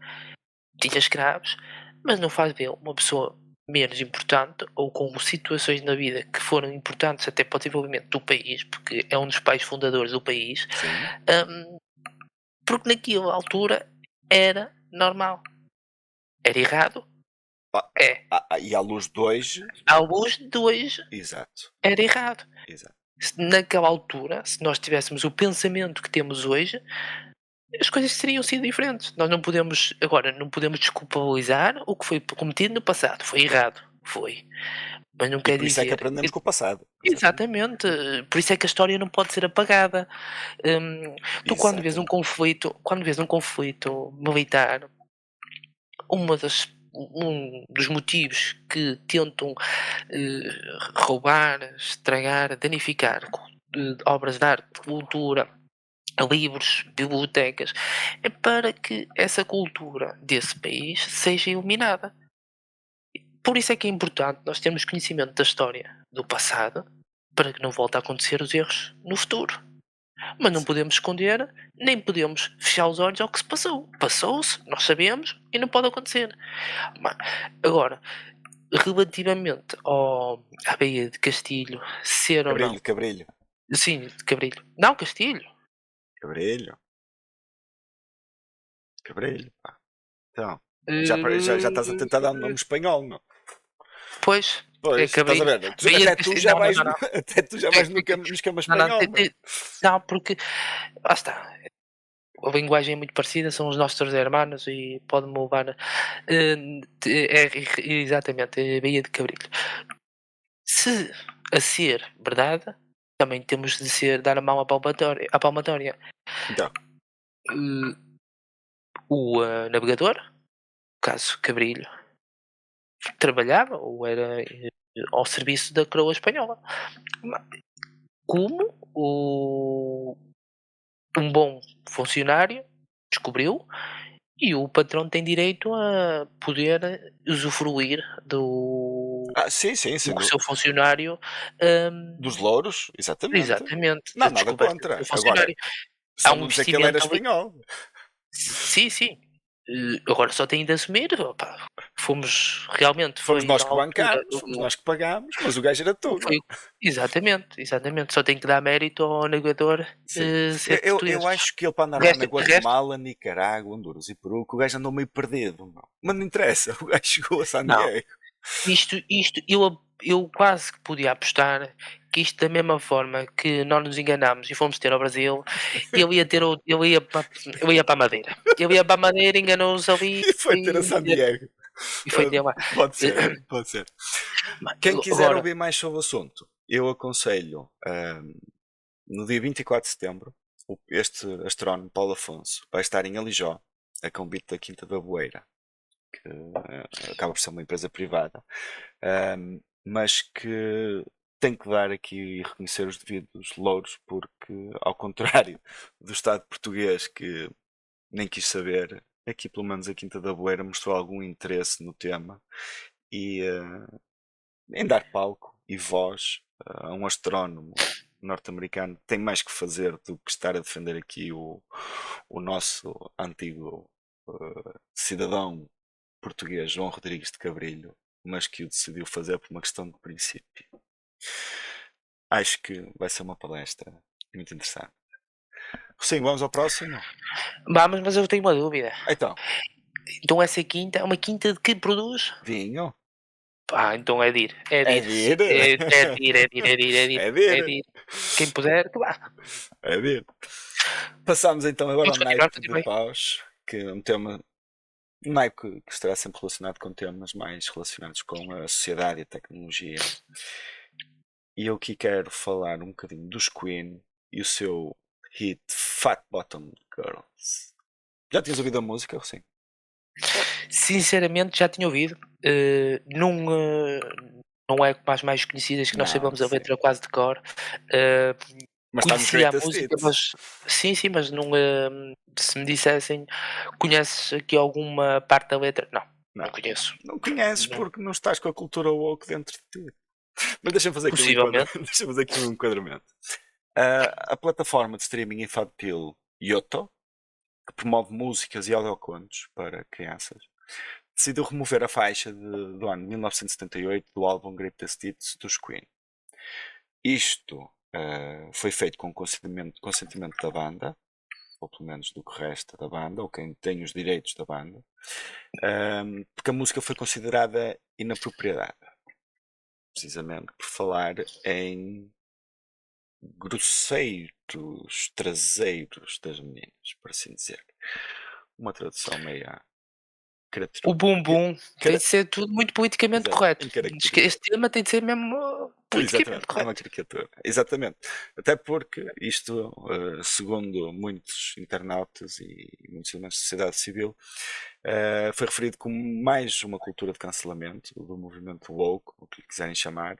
B: tinha escravos, mas não faz dele uma pessoa menos importante ou com situações na vida que foram importantes até para o desenvolvimento do país, porque é um dos pais fundadores do país,
A: Sim.
B: hum, porque naquela altura era normal. Era errado?
A: Ah,
B: É.
A: e à luz de hoje,
B: À luz de hoje,
A: exato,
B: era errado.
A: exato.
B: Naquela altura, se nós tivéssemos o pensamento que temos hoje, as coisas teriam sido diferentes. Nós não podemos, agora, não podemos desculpabilizar o que foi cometido no passado. Foi errado. Foi. Mas não
A: E
B: quer
A: por isso é que
B: dizer.
A: aprendemos com o passado. Exatamente.
B: Exatamente. Por isso é que a história não pode ser apagada. Tu
A: Exatamente.
B: quando vês um conflito militar, um dos motivos que tentam roubar, estragar, danificar obras de arte, cultura, livros, bibliotecas, é para que essa cultura desse país seja eliminada. Por isso é que é importante nós termos conhecimento da história do passado para que não volte a acontecer os erros no futuro. Mas não podemos esconder, nem podemos fechar os olhos ao que se passou. Passou-se, nós sabemos e não pode acontecer. Agora, relativamente à Baía de Castilho, ser ou não.
A: Cabrilho, cabrilho.
B: Sim, de Cabrilho. Não, Castilho.
A: Cabrilho. Cabrilho, pá. Então, já estás a
B: Eh,
A: tentar dar um nome espanhol, não?
B: Pois, é
A: Pois, estás a
B: Cabrilho.
A: ver?
B: Baía de
A: Até tu
B: Castilho.
A: já
B: Não, não,
A: vais
B: não,
A: no,
B: não.
A: até tu já vais no esquema
B: Não, não,
A: espanhol, meu.
B: não, porque lá está. A linguagem é muito parecida, são os nossos hermanos e pode-me levar. Exatamente, é Baía de Cabrilho. Se a ser verdade, também temos de dar a mão à palmatória.
A: Então,
B: Eh, o navegador, caso Cabrilho, trabalhava ou era ao serviço da coroa espanhola. Como um bom funcionário descobriu e o patrão tem direito a poder usufruir
A: sim, sim,
B: do que o
A: sendo
B: seu funcionário,
A: dos louros, exatamente.
B: exatamente,
A: Não,
B: da
A: nada
B: descoberta do
A: contra.
B: seu
A: Agora,
B: funcionário. Há
A: só
B: um
A: não dizer que ele era
B: investimento ali.
A: espanhol.
B: Sim, sim. Agora só tem de assumir, opá,
A: Fomos
B: foi
A: nós
B: na
A: que
B: altura
A: bancámos, fomos nós que pagámos, mas o gajo era tu, não?
B: foi exatamente, exatamente, só tem que dar mérito ao navegador,
A: Sim.
B: ser
A: Eu
B: português.
A: acho que ele para andar lá na
B: De resto
A: Guatemala, Nicarágua, Honduras e Peru, que o gajo andou meio perdido, não. Mas não interessa, o gajo chegou a San
B: não.
A: Diego.
B: Isto eu quase que podia apostar que isto da mesma forma que nós nos enganámos e fomos ter ao Brasil, ele ia para a Madeira. Ele ia para a Madeira, enganou-nos ali
A: E foi ter a San Diego.
B: e foi ter lá.
A: Pode ser, pode ser. Quem quiser
B: Agora
A: ouvir mais sobre o assunto, eu aconselho no dia 24 de setembro, este astrónomo Paulo Afonso vai estar em Alijó, a convite da Quinta da Boeira, que acaba por ser uma empresa privada, mas que tem que dar aqui e reconhecer os devidos louros, porque, ao contrário do Estado português, que nem quis saber, aqui pelo menos a Quinta da Boeira mostrou algum interesse no tema e em dar palco e voz a um astrónomo norte-americano tem mais que fazer do que estar a defender aqui o nosso antigo cidadão português João Rodrigues de Cabrilho, mas que o decidiu fazer por uma questão de princípio. Acho que vai ser uma palestra muito interessante. Sim, vamos ao próximo.
B: vamos, mas eu tenho uma dúvida.
A: Então,
B: Então essa quinta é uma quinta de que produz?
A: vinho.
B: Pá, então é de ir, é de
A: É
B: ir,
A: de ir.
B: é de ir, é de ir, é de ir, é de ir,
A: É de
B: é
A: ir.
B: de ir. Quem puder, que vá.
A: É de ir. Passamos então agora ao
B: Vamos continuar,
A: naipe de
B: continue.
A: paus, que é um tema. Um naipe que estará sempre relacionado com temas mais relacionados com a sociedade e a tecnologia. E eu aqui quero falar um bocadinho dos Queen e o seu hit Fat Bottom Girls. Já tinhas ouvido a música? Sim.
B: Sinceramente, já tinha ouvido. Não é como as mais conhecidas que nós
A: Não,
B: sabemos a
A: sim.
B: letra quase de cor. Eh,
A: Mas está nos
B: Conhecia a
A: Greatest
B: música,
A: Hits.
B: mas sim, sim, mas não, se me dissessem: "Conheces aqui alguma parte da letra?" Não,
A: Não.
B: não conheço.
A: Não conheces
B: Não,
A: porque não estás com a cultura woke dentro de ti. Mas deixa-me fazer aqui um
B: possivelmente.
A: enquadramento. Deixa fazer aqui um enquadramento. A plataforma de streaming infantil Yoto, que promove músicas e audiocontos para crianças, decidiu remover a faixa do ano 1978 do álbum Greatest Hits dos Queen. Isto foi feito com consentimento da banda, ou pelo menos do que resta da banda, ou quem tem os direitos da banda, porque a música foi considerada inapropriada, precisamente por falar em grosseiros traseiros das meninas, por assim dizer. Uma tradução meia
B: O bumbum tem
A: cara-
B: de ser tudo muito politicamente
A: exato,
B: correto.
A: em
B: Diz que
A: característica.
B: este tema tem de ser mesmo politicamente
A: Exatamente, é uma
B: correto.
A: caricatura. Exatamente. Até porque isto, segundo muitos internautas e muitos elementos da sociedade civil, foi referido como mais uma cultura de cancelamento do movimento woke, o que lhe quiserem chamar.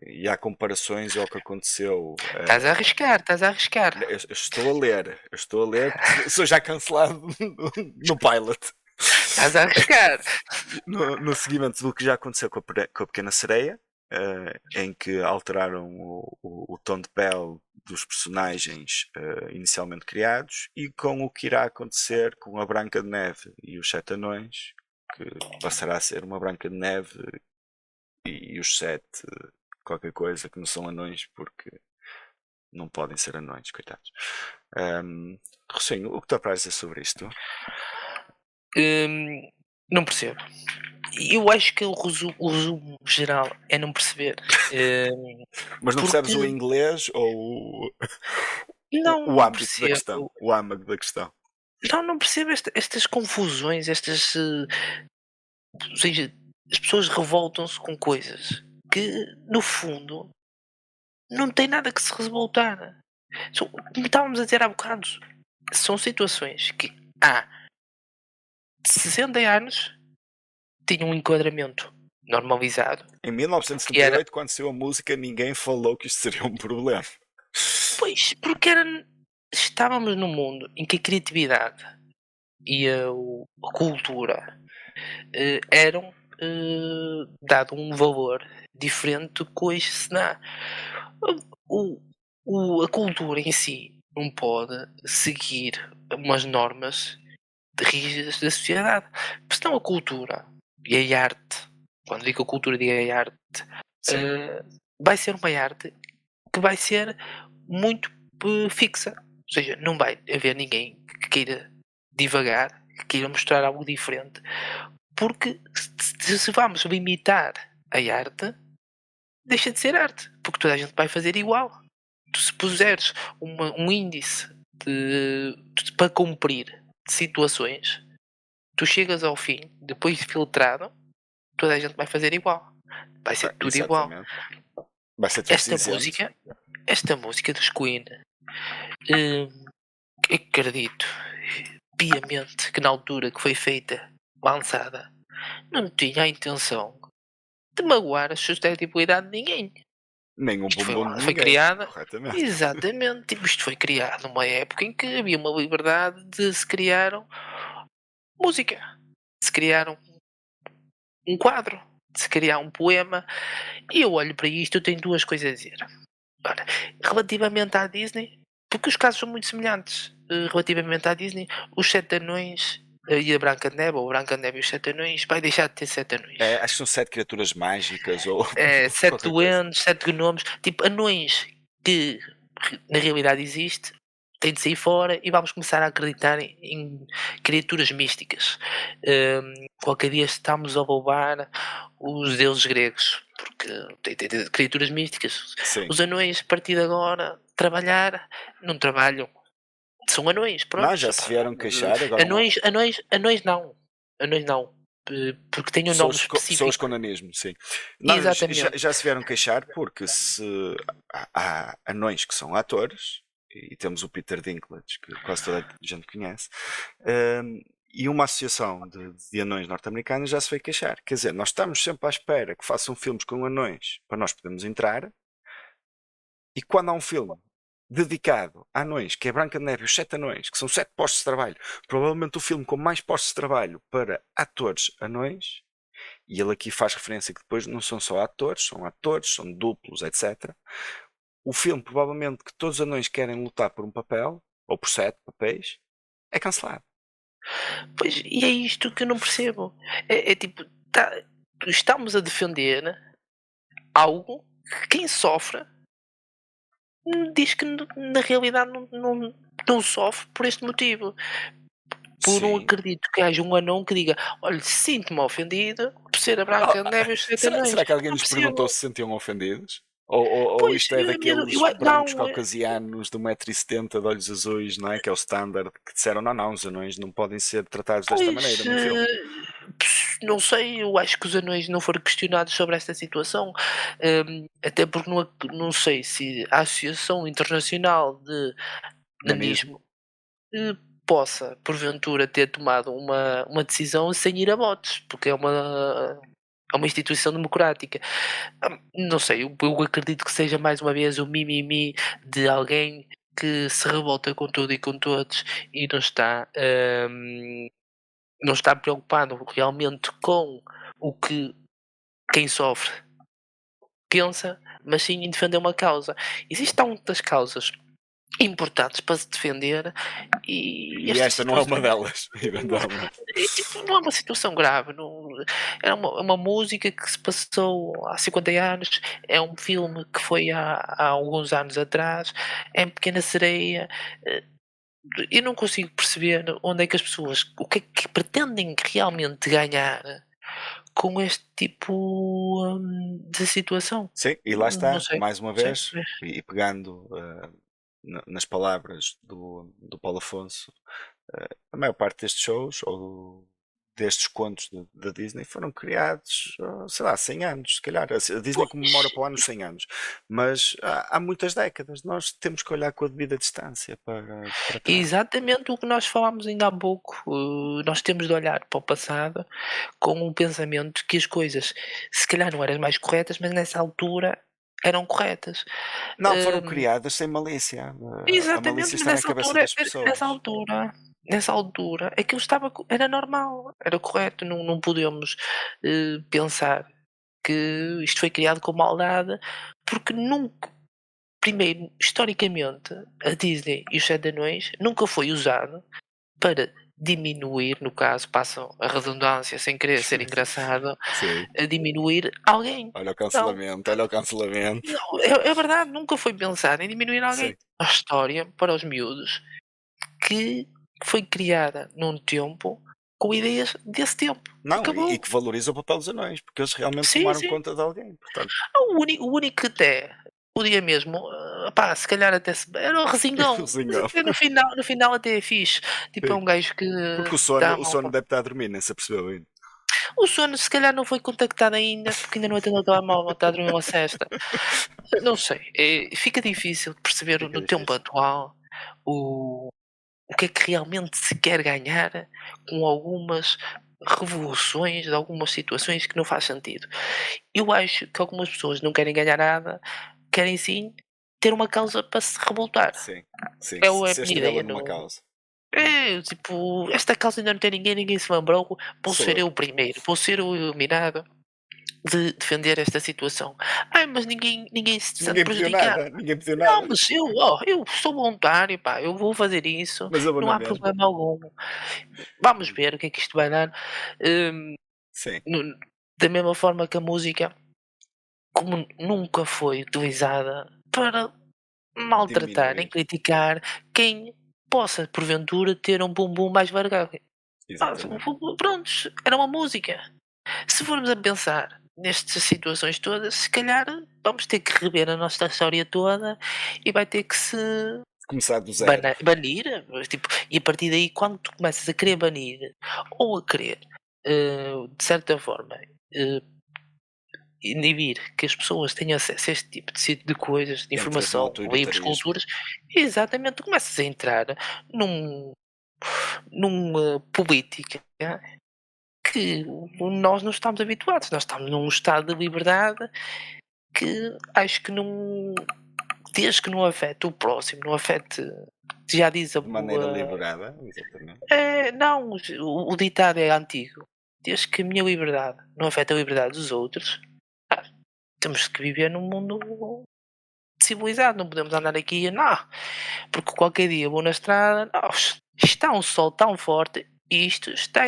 A: E há comparações ao que aconteceu.
B: Estás a arriscar, estás a arriscar.
A: Eu estou a ler porque sou já cancelado no pilot.
B: Estás a arriscar.
A: No seguimento do que já aconteceu com a Pequena Sereia, em que alteraram o tom de pele dos personagens inicialmente criados, e com o que irá acontecer com a Branca de Neve e os Sete Anões, que passará a ser uma Branca de Neve e os Sete qualquer coisa que não são anões porque não podem ser anões, coitados. Rocinho, o que tu apraz dizer sobre isto?
B: Hum, não percebo. Eu acho que o resumo geral é não perceber.
A: Mas não percebes
B: Porque
A: o inglês ou
B: não,
A: o
B: não
A: âmbito da questão?
B: percebo.
A: O âmago da questão.
B: Não percebo estas confusões, estas. Ou seja, as pessoas revoltam-se com coisas que, no fundo, não tem nada que se revoltar. Como estávamos a dizer há bocado, são situações que há 60 anos tinham um enquadramento normalizado,
A: Em
B: que era,
A: 1978, quando saiu a música, ninguém falou que isto seria um problema.
B: pois, porque estávamos num mundo em que a criatividade e a cultura eram dado um valor diferente do que hoje se dá. O, a cultura em si não pode seguir umas normas rígidas da sociedade. Porque senão a cultura e a arte, quando digo a cultura, digo a arte,
A: Sim,
B: vai ser uma arte que vai ser muito fixa. Ou seja, não vai haver ninguém que queira divagar, que queira mostrar algo diferente. Porque se vamos limitar a arte, deixa de ser arte. Porque toda a gente vai fazer igual. Tu, se
A: sim.
B: puseres um índice para cumprir de situações, tu chegas ao fim, depois de filtrado, toda a gente vai fazer igual. Vai ser tudo igual.
A: Exatamente. Basta ter
B: Esta
A: cinzento.
B: música, esta música dos Queen, hum, acredito piamente que na altura que foi feita, lançada, não tinha a intenção de magoar a suscetibilidade de ninguém.
A: Nem um
B: Isto
A: bumbum de
B: foi
A: ninguém.
B: criada,
A: Corretamente.
B: exatamente, tipo, isto foi criado numa época em que havia uma liberdade de se criar música, de se criar um quadro, de se criar um poema. E eu olho para isto, eu tenho duas coisas a dizer. Ora, relativamente à Disney, porque os casos são muito semelhantes. Relativamente à Disney, os Sete Anões e a Branca de Neve, ou a Branca de Neve e os Sete Anões, vai deixar de ter Sete Anões.
A: Acho que são 7 criaturas mágicas ou
B: Sete
A: qualquer coisa.
B: doentes, sete gnomos, tipo anões que na realidade existe, tem de sair fora e vamos começar a acreditar em criaturas místicas. Qualquer dia estamos a roubar os deuses gregos, porque tem criaturas místicas.
A: Sim.
B: Os anões, a partir de agora, trabalhar, não trabalham. São anões,
A: Não,
B: pronto.
A: já se vieram queixar. Agora
B: Anões não. Anões não. Porque tem um nome
A: pessoas com
B: específico.
A: nanismo, sim. Não,
B: Exatamente.
A: já se vieram queixar porque se há anões que são atores, e temos o Peter Dinklage, que quase toda a gente conhece, E uma associação de anões norte-americanos já se veio queixar. Quer dizer, nós estamos sempre à espera que façam filmes com anões para nós podermos entrar. E quando há um filme dedicado a anões, que é Branca de Neve e os Sete Anões, que são 7 postos de trabalho, provavelmente o filme com mais postos de trabalho para atores anões, e ele aqui faz referência que depois não são só atores, são duplos, etc. O filme, provavelmente, que todos os anões querem lutar por um papel, ou por 7 papéis, é cancelado.
B: Pois, e é isto que eu não percebo. É tipo, estamos a defender algo que quem sofre diz que na realidade não sofre por este motivo. Não
A: Sim.
B: acredito que haja um anão que diga: olha, sinto-me ofendido por ser a Branca de Neve e os Sete
A: Será
B: Anões.
A: que alguém
B: Não
A: lhes
B: percebo.
A: perguntou se se sentiam ofendidos? Ou
B: Pois,
A: isto é daqueles brancos
B: não,
A: caucasianos de 1,70 m de olhos azuis, não é? Que é o standard, que disseram não, os anões não podem ser tratados desta maneira
B: pois,
A: num filme.
B: não sei, eu acho que os anões não foram questionados sobre esta situação, até porque não sei se a Associação Internacional de
A: Nanismo.
B: Nanismo possa, porventura, ter tomado uma decisão sem ir a votos, porque é uma instituição democrática. Não sei, eu acredito que seja mais uma vez o mimimi de alguém que se revolta com tudo e com todos e não está preocupado realmente com o que quem sofre pensa, mas sim em defender uma causa. Existem muitas causas importantes para se defender e
A: E
B: estas
A: esta não é uma
B: situações
A: delas, eventualmente.
B: não é uma situação grave, não, é uma música que se passou há 50 anos, é um filme que foi há alguns anos atrás, é em Pequena Sereia. eh, Eu não consigo perceber onde é que as pessoas, o que é que pretendem realmente ganhar com este tipo de situação.
A: Sim, e lá
B: Não
A: está,
B: sei,
A: mais uma
B: não sei.
A: vez, e pegando nas palavras do Paulo Afonso, a maior parte destes shows, ou destes contos da Disney, foram criados, sei lá, 100 anos, se calhar. A Disney comemora para o ano os 100 anos, mas há muitas décadas. Nós temos que olhar com a devida distância para trás.
B: Exatamente o que nós falámos ainda há pouco. Nós temos de olhar para o passado com um pensamento que as coisas, se calhar não eram as mais corretas, mas nessa altura eram corretas.
A: Não, foram
B: Hum,
A: criadas sem malícia. A malícia
B: Exatamente, mas
A: está na cabeça das pessoas.
B: nessa altura, aquilo estava, era normal, era correto. Não podemos pensar que isto foi criado com maldade, porque nunca, primeiro, historicamente, a Disney e os Sete Anões nunca foi usado para diminuir, no caso, passam a redundância sem querer ser engraçado,
A: Sim.
B: a diminuir alguém.
A: Olha o
B: Não,
A: cancelamento, olha o cancelamento.
B: não, é verdade, nunca foi pensado em diminuir
A: Sim.
B: alguém. A história, para os miúdos, que foi criada num tempo com ideias desse tempo.
A: Não, e
B: Acabou.
A: que valoriza o papel dos anões, porque eles realmente
B: Sim,
A: tomaram
B: sim.
A: conta de alguém. Portanto,
B: O único que até podia mesmo, pá, se calhar até era o
A: o
B: Resingão, mas
A: Zingão.
B: até no final até é fixe. Tipo, é
A: Sim.
B: um gajo que
A: Porque
B: dá a
A: o
B: mão
A: sono
B: para
A: deve estar a dormir, nem se apercebeu ainda.
B: o sono se calhar não foi contactado ainda, porque ainda não atendeu o telemóvel, está a dormir uma sesta. Não sei, fica difícil de perceber
A: Fica
B: no tempo
A: difícil.
B: atual o o que é que realmente se quer ganhar com algumas revoluções, de algumas situações que não faz sentido. Eu acho que algumas pessoas não querem ganhar nada, querem sim ter uma causa para se revoltar.
A: Sim, sim.
B: É a
A: Ser
B: minha
A: estrela
B: ideia,
A: numa
B: não
A: causa.
B: tipo, esta causa ainda não tem ninguém, ninguém se lembrou, vou
A: Sou
B: ser
A: eu.
B: eu o primeiro, vou ser o iluminado de defender esta situação. "Ai, mas ninguém se sente
A: Ninguém pediu
B: prejudicado".
A: nada, ninguém pediu
B: Não,
A: nada.
B: mas eu sou voluntário, pá, eu vou fazer isso,
A: Mas eu vou
B: não
A: na
B: há
A: mesma.
B: problema algum. Vamos ver o que é que isto vai dar. Hum,
A: Sim,
B: no Da mesma forma que a música, como nunca foi utilizada para maltratar nem
A: diminuir.
B: criticar quem possa porventura ter um bumbum mais largado.
A: Exatamente.
B: Prontos, era uma música. Se formos a pensar nestas situações todas, se calhar vamos ter que rever a nossa história toda e vai ter que se
A: Começar do zero.
B: banir. Tipo, e a partir daí, quando tu começas a querer banir ou a querer, de certa forma, eh, inibir que as pessoas tenham acesso a este tipo de coisas, de
A: Entras no
B: informação, livros,
A: autoritarismo.
B: culturas, exatamente, tu começas a entrar num. numa política que nós não estamos habituados. Nós estamos num estado de liberdade que acho que não, desde que não afete o próximo, não afete, já diz a
A: De maneira
B: boa.
A: liberada, exatamente.
B: Não, o ditado é antigo. Desde que a minha liberdade não afeta a liberdade dos outros, ah, temos que viver num mundo civilizado, não podemos andar aqui, não, porque qualquer dia vou na estrada, não, está um sol tão forte e isto está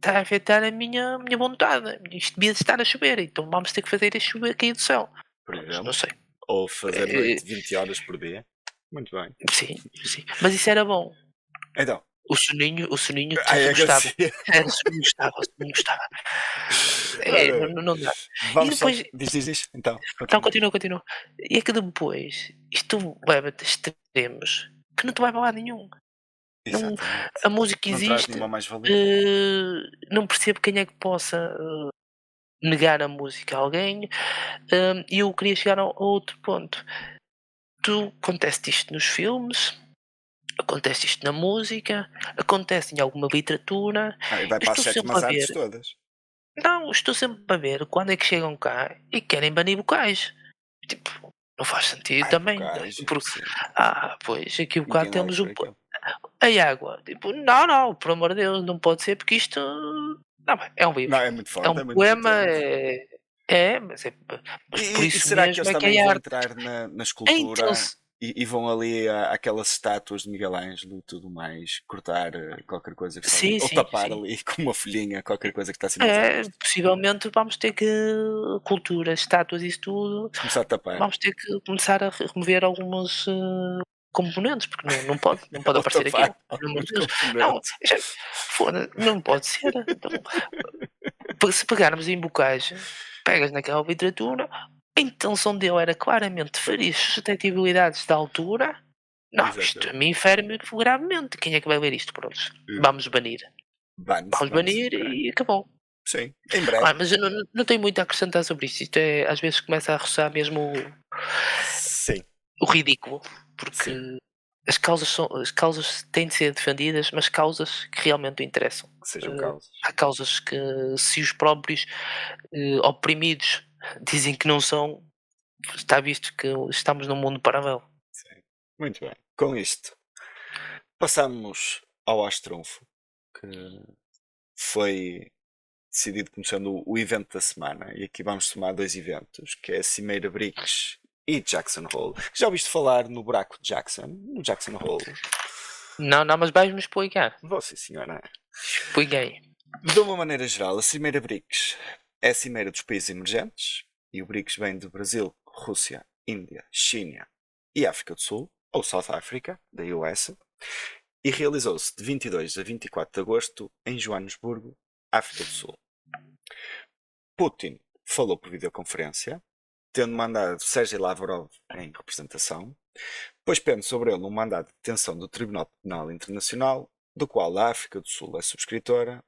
B: a afetar a minha vontade. Isto devia estar a chover, então vamos ter que fazer a chuva cair do céu.
A: Por
B: Não
A: exemplo.
B: sei.
A: Ou fazer
B: Eh,
A: noite 20 horas por dia. Muito bem.
B: Sim, sim. Mas isso era bom.
A: Então.
B: O soninho
A: Ai,
B: gostava.
A: agradecia.
B: O soninho gostava.
A: Ora,
B: Não dá. E
A: vamos só.
B: depois.
A: Diz. Então.
B: Então continua. E é que depois isto leva-te a extremos que não te vai para lado nenhum. Não,
A: Exatamente.
B: a música
A: Não traz
B: existe,
A: nenhuma mais-valia.
B: não percebo quem é que possa negar a música a alguém. E eu queria chegar a outro ponto. Acontece isto nos filmes, acontece isto na música, acontece em alguma literatura.
A: E vai
B: Eu
A: para as
B: estou sempre a
A: sétimas artes
B: ver.
A: todas.
B: Não, estou sempre a ver quando é que chegam cá e querem banir vocais. Tipo, não faz sentido também.
A: Vocais,
B: Porque,
A: sim.
B: pois, aqui o
A: E
B: bocado
A: quem lives
B: temos
A: por aquilo.
B: a água. Tipo, não, por amor de Deus, não pode ser porque isto. Não, é um livro.
A: Não, é muito
B: É
A: forte,
B: um
A: é muito
B: poema,
A: potente.
B: mas por
A: E
B: isso
A: será que
B: mesmo
A: eles
B: é que
A: também
B: é
A: vão
B: arte.
A: entrar na
B: A
A: escultura
B: intenção.
A: e vão ali àquelas estátuas de Miguel Ângelo e tudo mais, cortar qualquer coisa que está ali,
B: Sim,
A: ou
B: sim,
A: tapar
B: sim.
A: ali com uma folhinha qualquer coisa que está assim nas árvores?
B: Possivelmente vamos ter que. Cultura, estátuas, isso tudo.
A: Começar a tapar.
B: Vamos ter que começar a remover alguns componentes, porque não pode
A: Ou
B: aparecer aquilo,
A: tapar
B: pelo amor
A: alguns
B: de Deus. Não,
A: componentes.
B: não pode ser. Então, se pegarmos em bocage, pegas naquela literatura, a intenção dele era claramente ferir suscetibilidades da altura. Não, isto a
A: Exatamente.
B: mim fere-me gravemente. Quem é que vai ler isto? Pronto, vamos banir. Vamos
A: Bane-se,
B: banir
A: ok.
B: e acabou.
A: Sim, em breve.
B: Mas eu não tenho muito a acrescentar sobre isto. Isto às vezes começa a roçar mesmo
A: Sim,
B: o ridículo, porque
A: sim,
B: as causas têm de ser defendidas, mas causas que realmente interessam.
A: que sejam
B: Eh,
A: causas.
B: Há causas que, se os próprios oprimidos dizem que não são, está visto que estamos num mundo paralelo.
A: Sim. Muito bem. Com isto, passamos ao Astronfo, que foi decidido como sendo o evento da semana. E aqui vamos tomar dois eventos, que é a Cimeira Bricks e Jackson Hole. Já ouviste falar no buraco de Jackson? No Jackson Hole?
B: Não, mas vais-me explicar.
A: Vou, sim, senhora.
B: Expliquei.
A: De uma maneira geral, a Cimeira BRICS é a cimeira dos países emergentes, e o BRICS vem do Brasil, Rússia, Índia, China e África do Sul, ou South Africa, da US, e realizou-se de 22 a 24 de agosto em Joanesburgo, África do Sul. Putin falou por videoconferência, tendo mandado Sergei Lavrov em representação, pois pende sobre ele um mandado de detenção do Tribunal Penal Internacional, do qual a África do Sul é subscritora,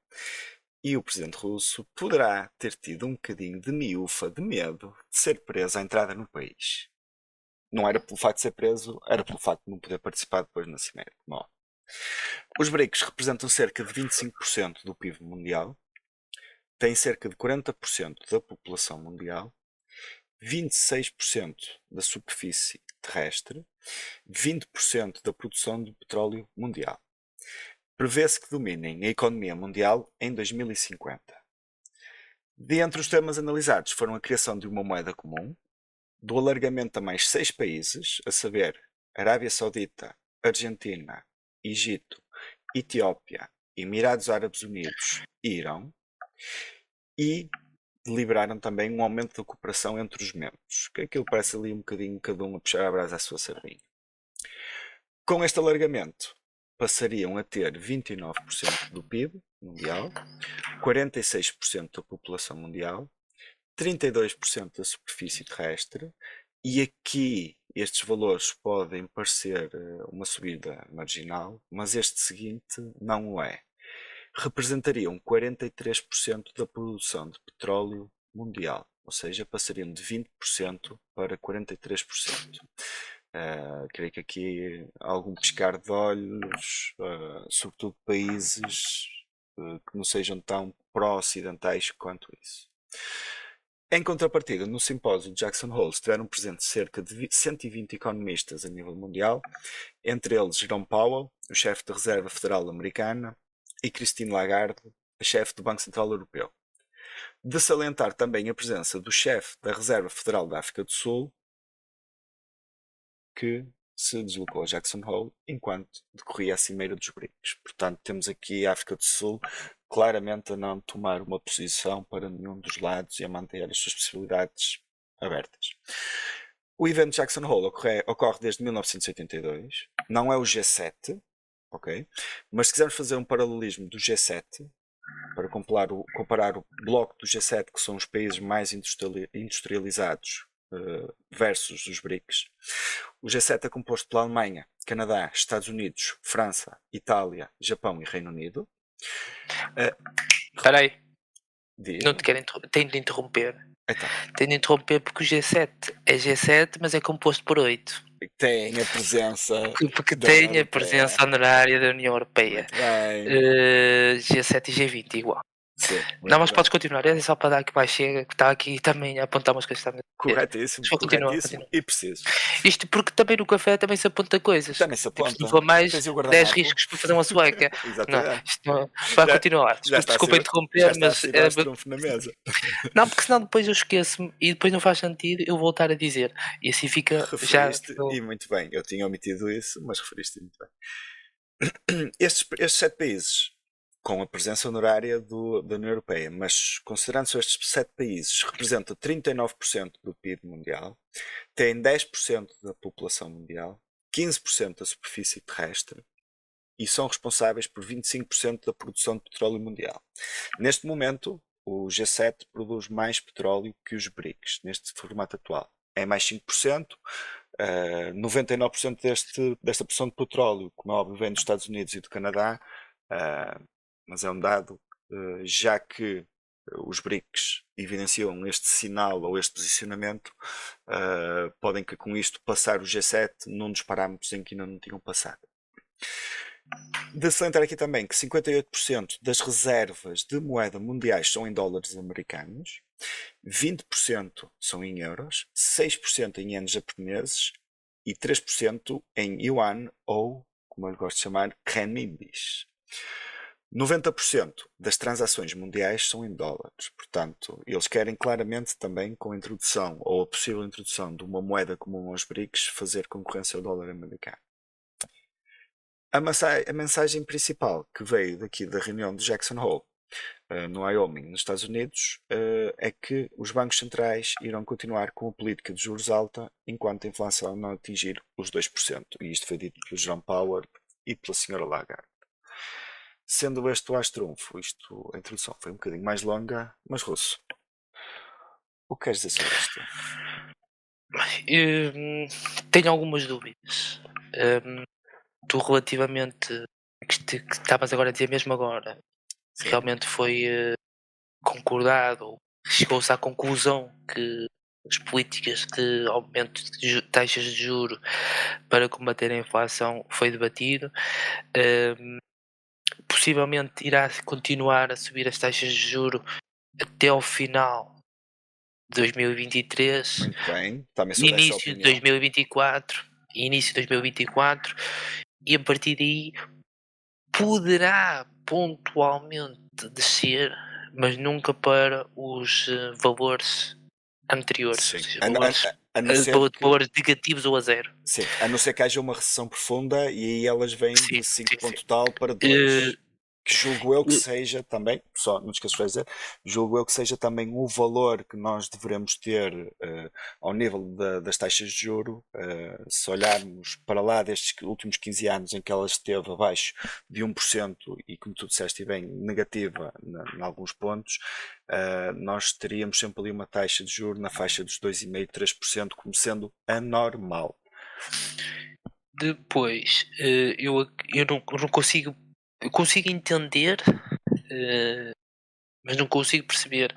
A: e o presidente russo poderá ter tido um bocadinho de miúfa, de medo de ser preso à entrada no país. Não era pelo facto de ser preso, era pelo facto de não poder participar depois na cimeira. Bom, os BRICS representam cerca de 25% do PIB mundial, têm cerca de 40% da população mundial, 26% da superfície terrestre, 20% da produção de petróleo mundial. Prevê-se que dominem a economia mundial em 2050. Dentre os temas analisados foram a criação de uma moeda comum, do alargamento a mais 6 países, a saber, Arábia Saudita, Argentina, Egito, Etiópia, Emirados Árabes Unidos e Irão, e deliberaram também um aumento da cooperação entre os membros, que aquilo parece ali um bocadinho cada um a puxar a brasa à sua sardinha. Com este alargamento, passariam a ter 29% do PIB mundial, 46% da população mundial, 32% da superfície terrestre, e aqui estes valores podem parecer uma subida marginal, mas este seguinte não o é. Representariam 43% da produção de petróleo mundial, ou seja, passariam de 20% para 43%. Creio que aqui algum piscar de olhos, sobretudo países que não sejam tão pró-ocidentais quanto isso. Em contrapartida, no simpósio de Jackson Hole estiveram presentes cerca de 120 economistas a nível mundial, entre eles Jerome Powell, o chefe da Reserva Federal Americana, e Christine Lagarde, a chefe do Banco Central Europeu. De salientar também a presença do chefe da Reserva Federal da África do Sul, que se deslocou a Jackson Hole enquanto decorria a Cimeira dos BRICS. Portanto, temos aqui a África do Sul claramente a não tomar uma posição para nenhum dos lados e a manter as suas possibilidades abertas. O evento Jackson Hole ocorre desde 1982, não é o G7, ok? Mas se quisermos fazer um paralelismo do G7, para comparar o bloco do G7, que são os países mais industrializados, versus os BRICS, o G7 é composto pela Alemanha, Canadá, Estados Unidos, França, Itália, Japão e Reino Unido.
B: Espera aí,
A: Diz.
B: não te quero tenho de interromper.
A: Então,
B: Tenho de interromper porque o G7 é G7, mas é composto por 8.
A: tem a presença
B: Porque
A: da
B: tem
A: União
B: a presença honorária da União Europeia.
A: Muito bem.
B: G7 e G20 igual.
A: Sim,
B: Não, mas
A: muito
B: podes
A: bem.
B: continuar. É só para dar aqui mais chega, que está aqui também a apontar umas coisas também.
A: Corretíssimo,
B: Só continua,
A: corretíssimo e preciso.
B: Isto porque também no café também se aponta coisas.
A: Também se
B: Tipo,
A: aponta.
B: se não for mais
A: Tens o
B: 10
A: guardanapo.
B: riscos para fazer uma sueca. Não,
A: Exatamente.
B: isto não. Vai
A: Já-
B: continuar.
A: Já está
B: Desculpa
A: a ser, já
B: interromper,
A: está a
B: mas.
A: ser mais trunfo na mesa.
B: Não, porque senão depois eu esqueço-me e depois não faz sentido eu voltar a dizer. E assim fica já.
A: Referiste, e muito bem, eu tinha omitido isso, mas referiste muito bem. Estes 7 países, com a presença honorária da União Europeia, mas considerando-se estes 7 países, representam 39% do PIB mundial, têm 10% da população mundial, 15% da superfície terrestre e são responsáveis por 25% da produção de petróleo mundial. Neste momento, o G7 produz mais petróleo que os BRICS, neste formato atual. É mais 5%, 99% desta produção de petróleo, como é óbvio, vem dos Estados Unidos e do Canadá, mas é um dado, já que os BRICS evidenciam este sinal ou este posicionamento, podem que com isto passar o G7 num dos parâmetros em que ainda não tinham passado. De salientar aqui também que 58% das reservas de moeda mundiais são em dólares americanos, 20% são em euros, 6% em ienes japoneses e 3% em yuan ou, como eu gosto de chamar, renminbis. 90% das transações mundiais são em dólares, portanto, eles querem claramente também, com a introdução ou a possível introdução de uma moeda comum aos BRICS, fazer concorrência ao dólar americano. A mensagem principal que veio daqui da reunião de Jackson Hole, no Wyoming, nos Estados Unidos, é que os bancos centrais irão continuar com a política de juros alta enquanto a inflação não atingir os 2%. E isto foi dito pelo Jerome Powell e pela Sra. Lagarde. Sendo este o astronfo, a introdução foi um bocadinho mais longa, mas Russo, o que queres dizer sobre isto?
B: Tenho algumas dúvidas. Tu relativamente que estavas agora a dizer mesmo agora,
A: Sim.
B: realmente foi concordado, chegou-se à conclusão que as políticas de aumento de taxas de juros para combater a inflação foi debatido. Possivelmente irá continuar a subir as taxas de juros até ao final de 2023,
A: Muito bem, também sou dessa
B: início de
A: opinião.
B: 2024, início de 2024, e a partir daí poderá pontualmente descer, mas nunca para os valores anteriores,
A: Sim.
B: ou seja,
A: A não ser que,
B: valores negativos ou a zero.
A: sim, a não ser que haja uma recessão profunda e aí elas vêm
B: Sim,
A: de 5
B: sim,
A: ponto
B: sim.
A: tal para 2. Que julgo eu que seja também, só não te esqueças de dizer, julgo eu que seja também o valor que nós devemos ter ao nível das taxas de juro, se olharmos para lá destes últimos 15 anos em que ela esteve abaixo de 1% e, como tu disseste bem, negativa em alguns pontos, nós teríamos sempre ali uma taxa de juro na faixa dos 2,5-3% como sendo anormal.
B: Depois, eu não consigo. Eu consigo entender, mas não consigo perceber.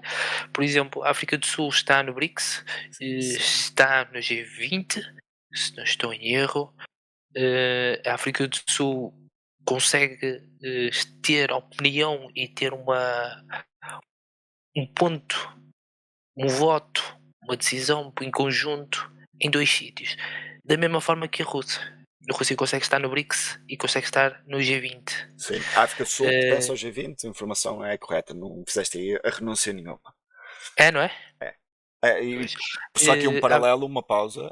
B: Por exemplo, a África do Sul está no BRICS, está no G20, se não estou em erro, a África do Sul consegue ter opinião e ter um ponto, um voto, uma decisão em conjunto em 2 sítios. Da mesma forma que a Rússia. A Rússia consegue estar no BRICS e consegue estar no G20.
A: Sim. A África do Sul pertence
B: Eh,
A: ao G20, a informação é correta, não fizeste aí a renúncia nenhuma.
B: não é?
A: É. E
B: Pois.
A: só aqui um
B: Ah,
A: paralelo, uma pausa.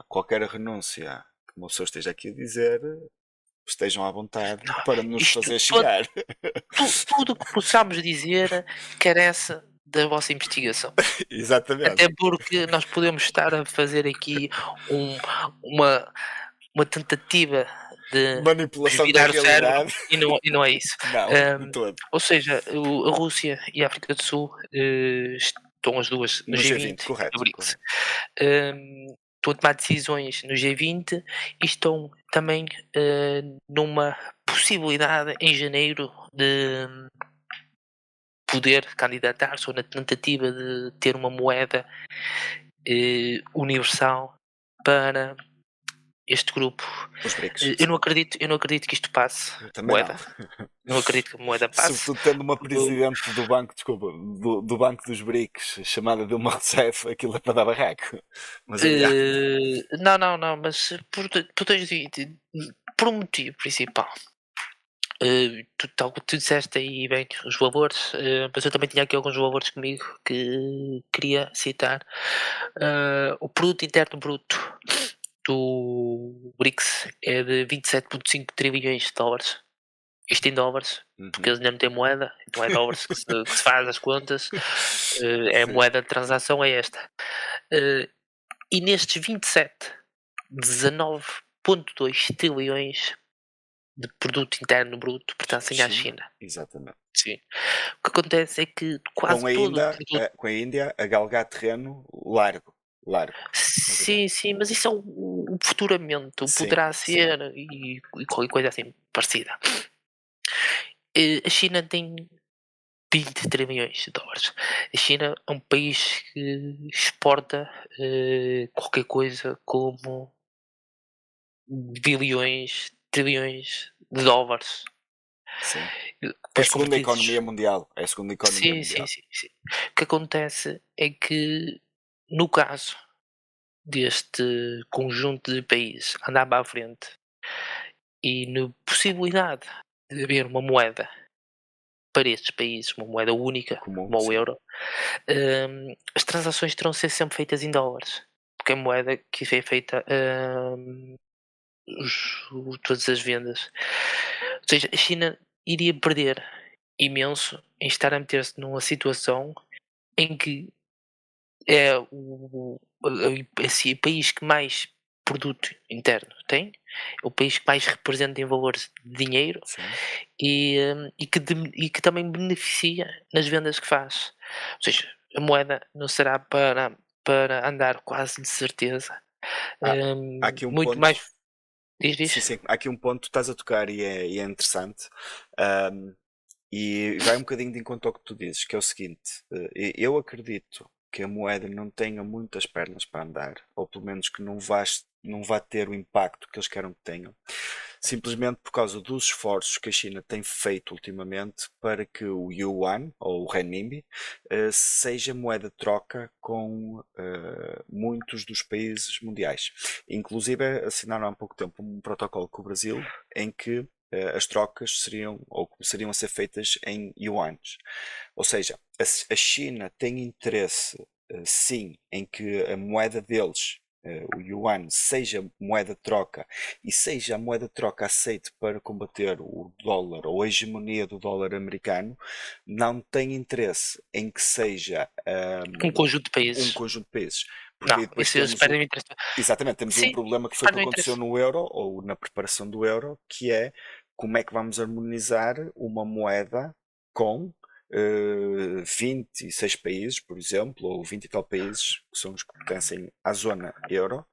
A: Qualquer renúncia que uma pessoa esteja aqui a dizer, estejam à vontade para nos
B: isto,
A: fazer chegar.
B: tudo o que possamos dizer carece da vossa investigação.
A: Exatamente.
B: Até porque nós podemos estar a fazer aqui um- uma, uma tentativa de vos
A: Manipulação da
B: virar o cérebro
A: realidade.
B: e não é isso.
A: Não, de todo.
B: Ou seja, a Rússia e a África do Sul estão as duas no
A: No G20,
B: G20 e no
A: correto,
B: BRICS.
A: correto.
B: Estão a tomar decisões no G20 e estão também numa possibilidade em janeiro de poder candidatar-se ou na tentativa de ter uma moeda universal para este grupo.
A: Os BRICS,
B: Eu não acredito que isto passe,
A: eu também não.
B: moeda. Não acredito que a moeda passe.
A: Sobretudo tendo uma
B: Porque,
A: presidente do banco, desculpa, do banco dos BRICS, chamada Dilma Rousseff, aquilo é para dar barraco. Mas adiante.
B: não, mas por um motivo principal. Tal como tu disseste aí bem os valores, mas eu também tinha aqui alguns valores comigo que queria citar. O produto interno bruto do BRICS é de 27,5 trilhões de dólares. Isto em dólares, porque
A: Uhum.
B: eles ainda não têm moeda, não é dólares que se faz as contas, é a
A: Sim.
B: moeda de transação é esta. Eh, e nestes 27, 19,2 trilhões de produto interno bruto pertencem à
A: China,
B: China.
A: exatamente.
B: Sim. O que acontece é que quase
A: Com a
B: todo o
A: Índia,
B: produto.
A: com a Índia a galgar terreno largo, largo. Mas adiante.
B: Sim, mas isso é o futuramente,
A: Sim,
B: poderá
A: sim.
B: ser e qualquer coisa assim parecida. A China tem 20 trilhões de dólares. A China é um país que exporta qualquer coisa como bilhões, trilhões de dólares.
A: Sim. É a
B: Depois
A: segunda
B: convertidos.
A: economia mundial. É a segunda economia mundial.
B: Sim. O que acontece é que, no caso deste conjunto de países andar para a frente e na possibilidade de haver uma moeda para estes países, uma moeda única,
A: Comum,
B: como o
A: sim.
B: euro, as transações terão de ser sempre feitas em dólares, porque é a moeda que é feita todas as vendas. Ou seja, a China iria perder imenso em estar a meter-se numa situação em que é assim, o país que mais produto interno tem, é o país que mais representa em valores de dinheiro
A: Sim.
B: e que também beneficia nas vendas que faz. Ou seja, a moeda não será para andar quase de certeza.
A: Há, há aqui um
B: Muito
A: ponto.
B: mais. Diz.
A: Sim, sim. Há aqui um ponto que estás a tocar e é interessante. Ahm, e vai um bocadinho de encontro ao que tu dizes, que é o seguinte: eu acredito que a moeda não tenha muitas pernas para andar, ou pelo menos que não vá ter o impacto que eles querem que tenham, simplesmente por causa dos esforços que a China tem feito ultimamente para que o yuan, ou o renminbi, seja moeda de troca com muitos dos países mundiais. Inclusive assinaram há pouco tempo um protocolo com o Brasil em que as trocas seriam ou começariam a ser feitas em yuans. Ou seja, a China tem interesse, sim, em que a moeda deles, o yuan, seja moeda de troca e seja a moeda de troca aceite para combater o dólar ou a hegemonia do dólar americano, não tem interesse em que seja
B: Um conjunto de
A: um
B: países.
A: conjunto de países. Porque
B: Não,
A: aí depois
B: isso eles perdem o interesse.
A: exatamente, temos aí um
B: Sim,
A: problema que foi o que
B: perdem o
A: aconteceu
B: interesse.
A: no euro ou na preparação do euro, que é como é que vamos harmonizar uma moeda com 26 países, por exemplo, ou 20 e tal países, que são os que pertencem à zona euro,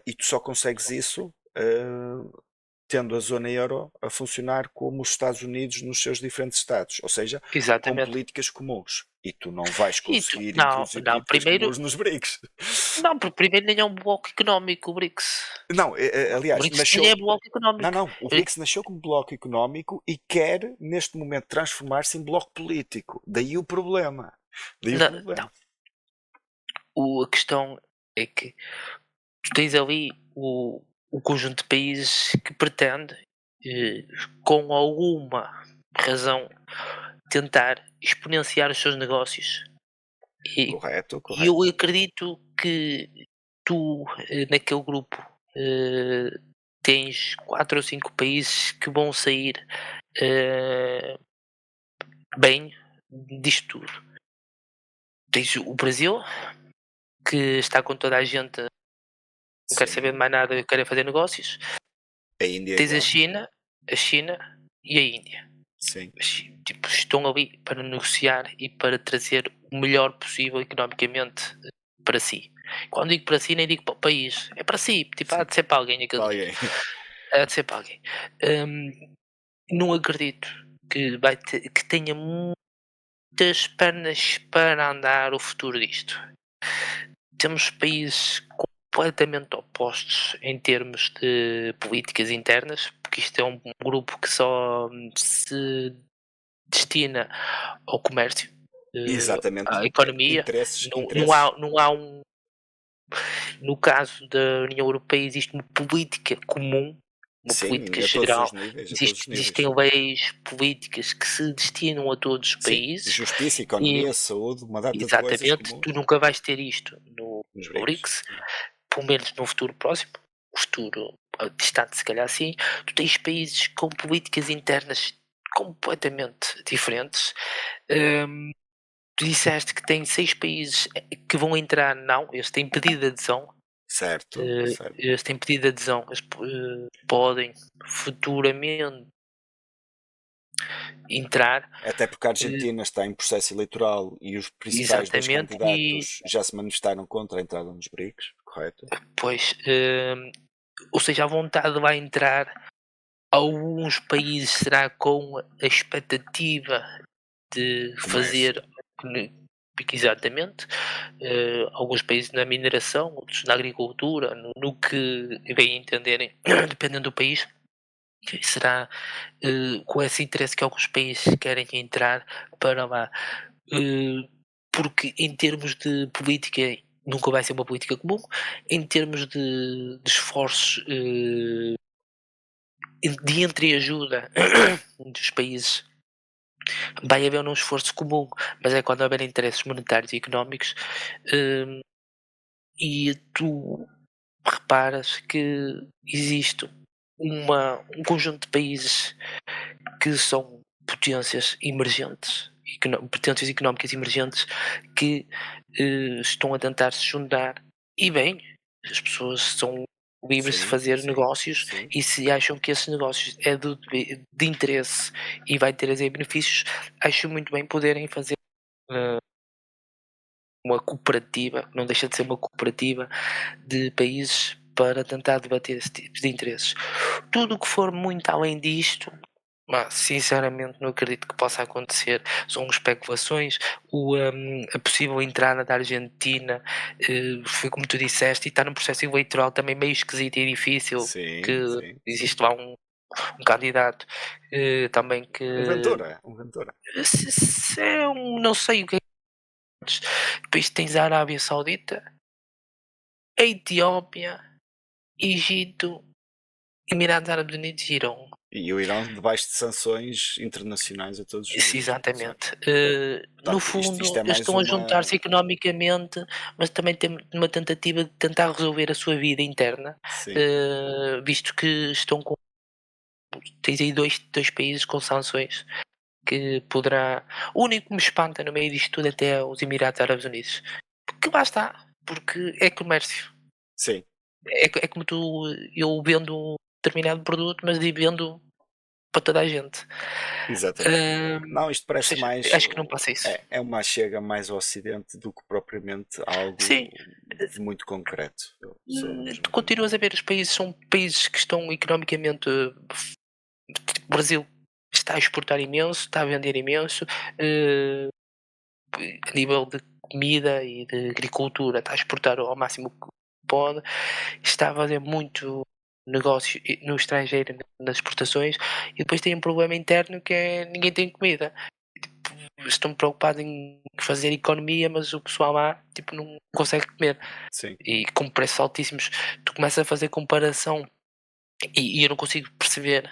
A: e tu só consegues isso tendo a zona euro a funcionar como os Estados Unidos nos seus diferentes estados, ou seja, com
B: Exatamente.
A: políticas comuns. E tu não vais
B: E tu,
A: conseguir
B: não,
A: introduzir
B: não,
A: políticas
B: primeiro,
A: comuns nos BRICS.
B: não, porque primeiro nem é um bloco económico, o BRICS.
A: Não,
B: O
A: aliás,
B: BRICS nem
A: nasceu.
B: é bloco
A: Não,
B: económico.
A: não. O BRICS nasceu como bloco económico e quer, neste momento, transformar-se em bloco político. Daí o problema. Daí o
B: Não,
A: problema.
B: a questão é que tu tens ali o conjunto de países que pretende, com alguma razão, tentar exponenciar os seus negócios.
A: Correto,
B: E eu
A: correto.
B: acredito que tu, naquele grupo, eh, tens 4 ou 5 países que vão sair, eh, bem disto tudo. Tens o Brasil, que está com toda a gente, não quer saber
A: Sim.
B: de mais nada, quer fazer negócios.
A: A Índia
B: Tens
A: igual.
B: A China e a Índia.
A: Sim.
B: Mas, tipo, estão ali para negociar e para trazer o melhor possível economicamente para si. Quando digo para si, nem digo para o país, é para si, tipo, há
A: Sim.
B: de ser para alguém aquele
A: Para
B: dinheiro.
A: alguém.
B: Há de ser para alguém. Não acredito que tenha muitas pernas para andar o futuro disto. Temos países completamente opostos em termos de políticas internas, porque isto é um grupo que só se destina ao comércio,
A: Exatamente.
B: à economia.
A: Interesses,
B: Não
A: interesses.
B: há, não há no caso da União Europeia existe uma política comum, uma
A: Sim,
B: política
A: a todos
B: geral.
A: os níveis, a todos os níveis.
B: Existem leis políticas que se destinam a todos os
A: Sim.
B: países
A: Justiça,
B: e,
A: economia, saúde, uma data de coisas
B: exatamente, tu
A: comuns
B: nunca vais ter isto
A: nos
B: no
A: BRICS.
B: BRICS,
A: Sim.
B: pelo menos no futuro próximo, o futuro distante se calhar sim. Tu tens países com políticas internas completamente diferentes. Hum, Tu disseste que tem 6 países que vão entrar, não, eles têm pedido de adesão.
A: Certo, certo.
B: Eles têm pedido de adesão, eles podem futuramente entrar,
A: Até porque a
B: eh,
A: Argentina está em processo eleitoral e os principais dois
B: exatamente, e
A: candidatos já se manifestaram contra a entrada nos BRICS, correto?
B: pois, ou seja, a vontade vai entrar. Alguns países será com a expectativa de
A: Comércio.
B: fazer ne exatamente, alguns países na mineração, outros na agricultura, no que bem entenderem, dependendo do país, será, com esse interesse que alguns países querem entrar para lá. Eh, Porque em termos de política nunca vai ser uma política comum, em termos de esforços, de entreajuda dos países vai haver um esforço comum, mas é quando houver interesses monetários e económicos, hum, e tu reparas que existe um conjunto de países que são potências emergentes, potências económicas emergentes que estão a tentar se juntar. E bem, as pessoas são livres de
A: Sim,
B: fazer
A: sim,
B: negócios
A: sim.
B: e se acham que esses negócios é de interesse e vai trazer benefícios, acho muito bem poderem fazer eh, uma cooperativa, não deixa de ser uma cooperativa de países para tentar debater esse tipo de interesses. Tudo o que for muito além disto, sinceramente não acredito que possa acontecer. São especulações. A possível entrada da Argentina foi como tu disseste, e está num processo eleitoral também meio esquisito e difícil, que
A: Sim, sim.
B: existe lá um candidato também que
A: Um Ventura.
B: se é não sei o que é. Depois tens a Arábia Saudita, a Etiópia, Egito, Emirados Árabes Unidos e Irão.
A: E o Irão debaixo de sanções internacionais a todos os níveis. Certo.
B: Exatamente. No
A: Portanto, isto
B: fundo,
A: é
B: eles
A: mais
B: estão a
A: uma.
B: juntar-se economicamente, mas também tem uma tentativa de tentar resolver a sua vida interna,
A: Sim,
B: visto que estão com tens aí dois países com sanções que poderá o único que me espanta no meio disto tudo até é os Emirados Árabes Unidos. Porque lá está, porque é comércio.
A: sim.
B: É como tu eu vendo um determinado produto, mas vendo para toda a gente.
A: Exatamente. Não, isto
B: Ou
A: parece
B: seja,
A: mais.
B: acho que não passa isso.
A: É uma chega mais ao Ocidente do que propriamente algo
B: Sim,
A: de muito concreto. Eu sou
B: tu
A: mesmo contigo.
B: continuas a ver os países, são países que estão economicamente. Tipo, o Brasil está a exportar imenso, está a vender imenso. eh, a nível de comida e de agricultura, está a exportar ao máximo que pode. Está a fazer muito negócio no estrangeiro, nas exportações, e depois tem um problema interno que é ninguém tem comida. Tipo, estão preocupados em fazer economia, mas o pessoal lá tipo, não consegue comer.
A: Sim.
B: E com preços altíssimos, tu começas a fazer comparação e eu não consigo perceber.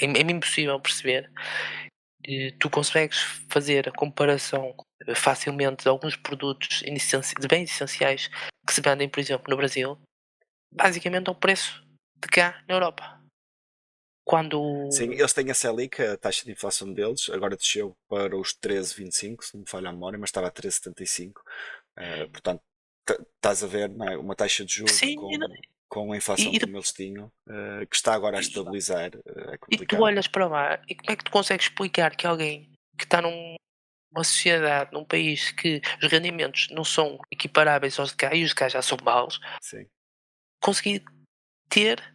B: É-me impossível perceber. Tu consegues fazer a comparação facilmente de alguns produtos de bens essenciais que se vendem, por exemplo, no Brasil, basicamente ao preço de cá na Europa.
A: Sim,
B: Quando
A: eles têm a Selic, a taxa de inflação deles, agora desceu para os 13,25, se não me falha a memória, mas estava a 13,75. Portanto, estás a ver, não é? Uma taxa de juros
B: sim,
A: com a inflação
B: e, e,
A: como eles tinham, que está agora a
B: e-
A: estabilizar, é
B: e tu
A: complicado.
B: olhas para lá e como é que tu consegues explicar que alguém que está numa sociedade, num país que os rendimentos não são equiparáveis aos de cá e os de cá já são maus,
A: Sim,
B: conseguir ter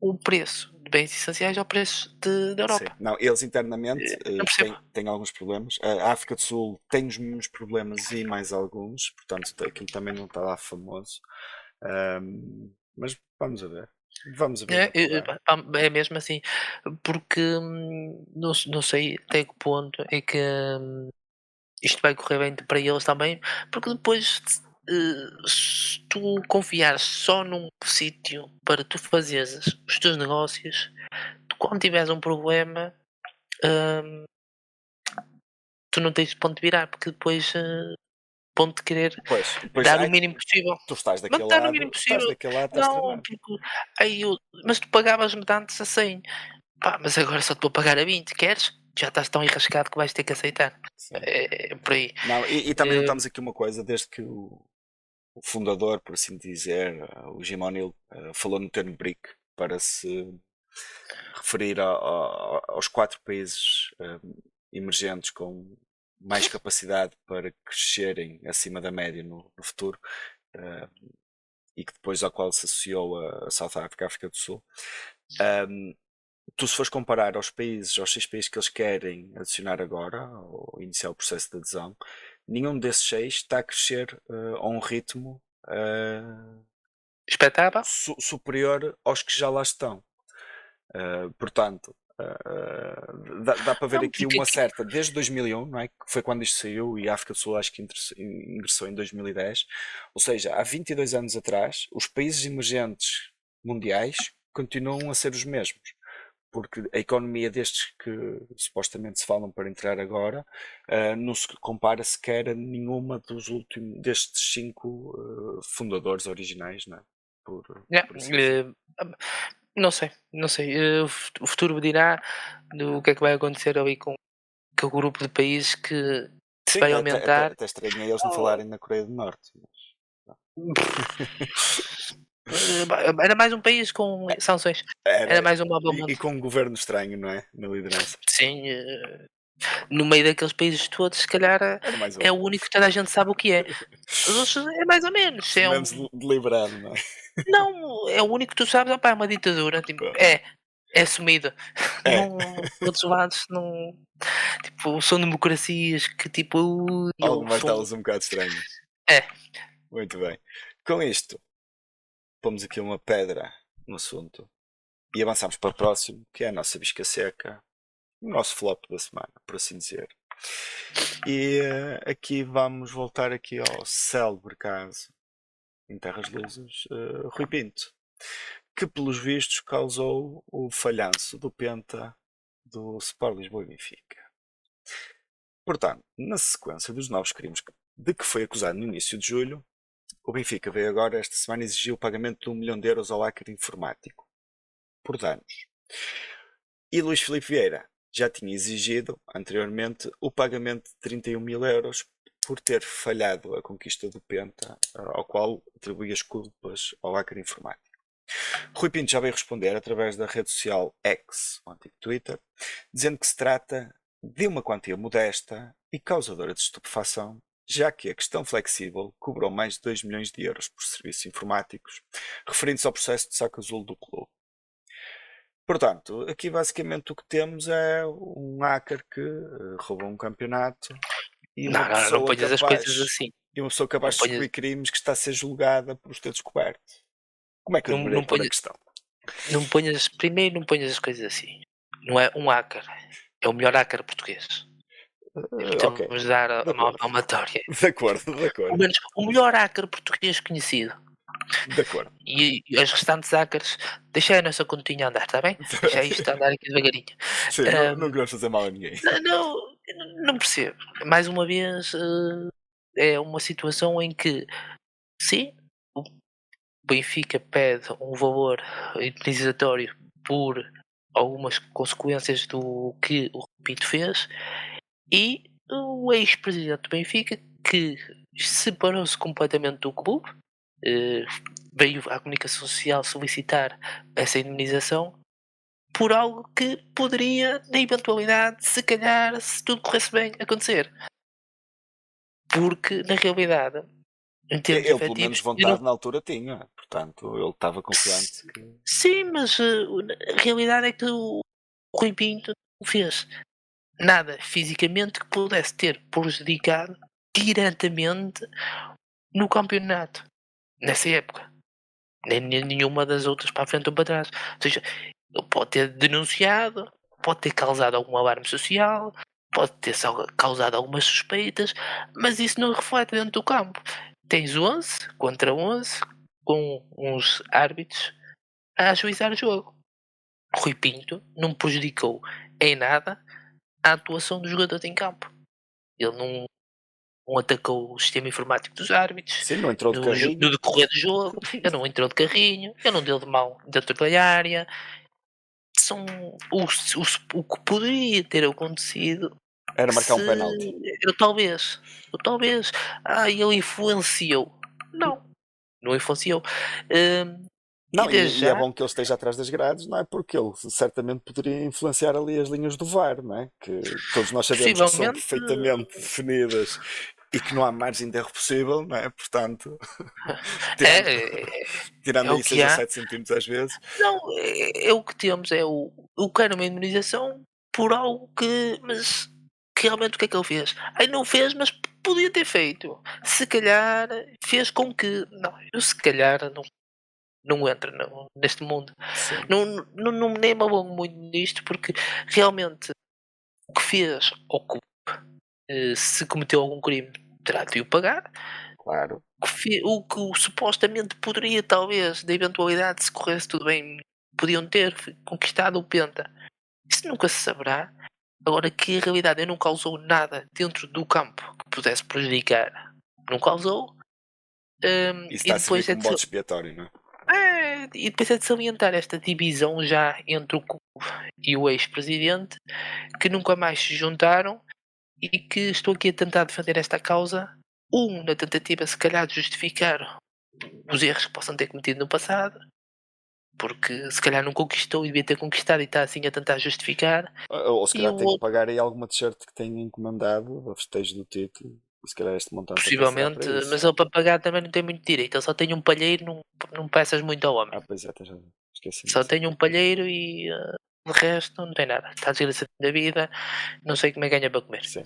B: um preço de bens essenciais ao preço da
A: sim.
B: Europa?
A: Não, eles internamente
B: Não percebo.
A: têm alguns problemas. A África do Sul tem os mesmos problemas e mais alguns, portanto, aquilo também não está lá famoso. Mas vamos a ver. Vamos a ver
B: É,
A: no que dá.
B: é mesmo assim, porque não sei até que ponto é que isto vai correr bem para eles também, porque depois se tu confiares só num sítio para tu fazeres os teus negócios, tu quando tiveres um problema, hum, tu não tens ponto de virar, porque depois ponto de querer
A: Pois, depois
B: dar o mínimo possível.
A: tu estás
B: Mas
A: daquele
B: dar o mínimo
A: lado,
B: possível.
A: estás
B: Não,
A: tramado.
B: porque aí mas tu pagavas-me de antes a 100. Pá, mas agora só te vou pagar a 20, queres? Já estás tão enrascado que vais ter que aceitar.
A: Sim.
B: É por aí.
A: Não, e também
B: Eh,
A: notamos aqui uma coisa, desde que o fundador, por assim dizer, o Jim O'Neill, falou no termo BRIC para se referir aos 4 países emergentes com mais capacidade para crescerem acima da média no futuro, eh, e que depois ao qual se associou a South Africa, a África do Sul. Tu, se fores comparar aos 6 países que eles querem adicionar agora, ou iniciar o processo de adesão, nenhum desses 6 está a crescer a um ritmo
B: Espetáculo.
A: superior aos que já lá estão. Portanto, dá para ver
B: Não,
A: aqui
B: porque
A: uma certa, desde 2001, não é? Que foi quando isto saiu, e a África do Sul acho que ingressou em 2010, ou seja, há 22 anos atrás, os países emergentes mundiais continuam a ser os mesmos. Porque a economia destes que supostamente se falam para entrar agora não se compara sequer a nenhuma destes 5 fundadores originais, não é?
B: yeah,
A: Por assim dizer.
B: não sei, não sei. O futuro dirá do que é que vai acontecer ali com o grupo de países que se
A: Sim,
B: vai
A: até, até,
B: aumentar.
A: até estranhei eles não
B: Oh,
A: falarem na Coreia do Norte.
B: era mais um país com sanções.
A: Era,
B: Era mais um
A: e
B: novamente.
A: com um governo estranho, não é? Na liderança.
B: Sim, no meio daqueles países todos, se calhar
A: Era mais um.
B: é o único que toda a gente sabe o que é. Os outros é mais ou menos.
A: Pelo menos deliberado, não é?
B: Não, é o único que tu sabes, opá, é uma ditadura. Tipo, é assumido.
A: É,
B: Não, outros lados não. Tipo, são democracias que tipo.
A: algumas
B: São.
A: delas um bocado estranhas.
B: É,
A: Muito bem. Com isto, pomos aqui uma pedra no assunto e avançamos para o próximo, que é a nossa bisca seca, o nosso flop da semana, por assim dizer. E aqui vamos voltar aqui ao célebre caso em Terras Lusas, Rui Pinto, que pelos vistos causou o falhanço do Penta do Sport Lisboa e Benfica. Portanto, na sequência dos novos crimes de que foi acusado no início de julho, o Benfica veio agora esta semana exigir o pagamento de 1 milhão de euros ao hacker informático por danos. E Luís Filipe Vieira já tinha exigido anteriormente o pagamento de 31 mil euros por ter falhado a conquista do Penta, ao qual atribui as culpas ao hacker informático. Rui Pinto já veio responder através da rede social X, o antigo Twitter, dizendo que se trata de uma quantia modesta e causadora de estupefação, já que a questão flexível cobrou mais de 2 milhões de euros por serviços informáticos, referindo-se ao processo de saco azul do clube. Portanto, aqui basicamente o que temos é um hacker que roubou um campeonato e uma
B: Não
A: pessoa
B: ponhas as coisas
A: capaz
B: assim.
A: e uma pessoa
B: Não
A: capaz de
B: ponhas,
A: descobrir crimes que está a ser julgada por os ter descoberto. Como é que eu
B: não,
A: deveria
B: não
A: pôr a
B: ponhas,
A: questão?
B: primeiro não ponhas as coisas assim. Não é um hacker, é o melhor hacker português.
A: Ok,
B: Temos de dar
A: de
B: a
A: acordo.
B: palmatória.
A: De acordo, de
B: Pelo
A: acordo.
B: menos o melhor hacker português conhecido.
A: De acordo.
B: E as restantes hackers, deixei a nossa continha andar, está bem? Deixa isto andar aqui devagarinho.
A: Sim, não
B: Ahm,
A: queremos fazer mal a ninguém.
B: não percebo. Mais uma vez, é uma situação em que, sim, o Benfica pede um valor indenizatório por algumas consequências do que o Pinto fez e o ex-presidente do Benfica, que separou-se completamente do clube, eh, veio à comunicação social solicitar essa indenização por algo que poderia, na eventualidade, se calhar, se tudo corresse bem, acontecer. Porque, na realidade, em termos
A: Ele, pelo menos,
B: efetivos, eu não.
A: vontade na altura tinha. Portanto, ele estava confiante que.
B: Sim, mas a realidade é que o Rui Pinto não fez nada fisicamente que pudesse ter prejudicado diretamente no campeonato, nessa época. Nem nenhuma das outras para a frente ou para trás. Ou seja, ele pode ter denunciado, pode ter causado algum alarme social, pode ter causado algumas suspeitas, mas isso não reflete dentro do campo. Tens 11 contra 11, com uns árbitros a ajuizar o jogo. Rui Pinto não prejudicou em nada a atuação dos jogadores em campo. Ele não atacou o sistema informático dos árbitros
A: Sim, não entrou de
B: no
A: carrinho.
B: decorrer do jogo, ele não entrou de carrinho, ele não deu de mão dentro da área. São o que poderia ter acontecido
A: Era marcar
B: se
A: um penalti.
B: eu talvez, ele influenciou. Não influenciou. E
A: Não,
B: desde
A: e é
B: já,
A: bom que ele esteja atrás das grades, não é? Porque ele certamente poderia influenciar ali as linhas do VAR, não é? Que todos nós sabemos que são
B: possivelmente,
A: perfeitamente definidas e que não há margem de erro possível, não é? Portanto,
B: é,
A: tirando,
B: é,
A: tirando
B: é o
A: aí
B: que
A: 6 ou
B: há.
A: 7 centímetros às vezes,
B: Não, é o que temos, é o quero uma indemnização por algo que, mas realmente o que é que ele fez? Aí não fez, mas podia ter feito. Se calhar fez com que, não, eu se calhar não entro neste mundo.
A: sim,
B: Não nem me alongo muito nisto porque realmente o que fez ou que, se cometeu algum crime terá de o pagar.
A: claro.
B: O que supostamente poderia, talvez, da eventualidade, se corresse tudo bem, podiam ter conquistado o Penta. Isso nunca se saberá. Agora que a realidade não causou nada dentro do campo que pudesse prejudicar, não causou.
A: Isso
B: E
A: está a servir
B: depois é
A: como
B: de,
A: bode expiatório, não é?
B: e depois é de salientar esta divisão já entre o clube e o ex-presidente, que nunca mais se juntaram e que estou aqui a tentar defender esta causa. Na tentativa, se calhar, de justificar os erros que possam ter cometido no passado, porque se calhar não conquistou e devia ter conquistado e está assim a tentar justificar.
A: Ou se
B: E
A: calhar
B: o
A: tem que
B: outro,
A: pagar aí alguma t-shirt que tenha encomendado a festejo do título. E se calhar este montante até será para
B: possivelmente,
A: isso.
B: mas ele para pagar também não tem muito direito. Ele só tem um palheiro, não peças muito ao homem.
A: Ah, pois é, já esqueci-me
B: Só
A: disso.
B: tem um palheiro e de resto não tem nada. Está a desgraçado da vida, não sei como é que ganha para comer.
A: Sim.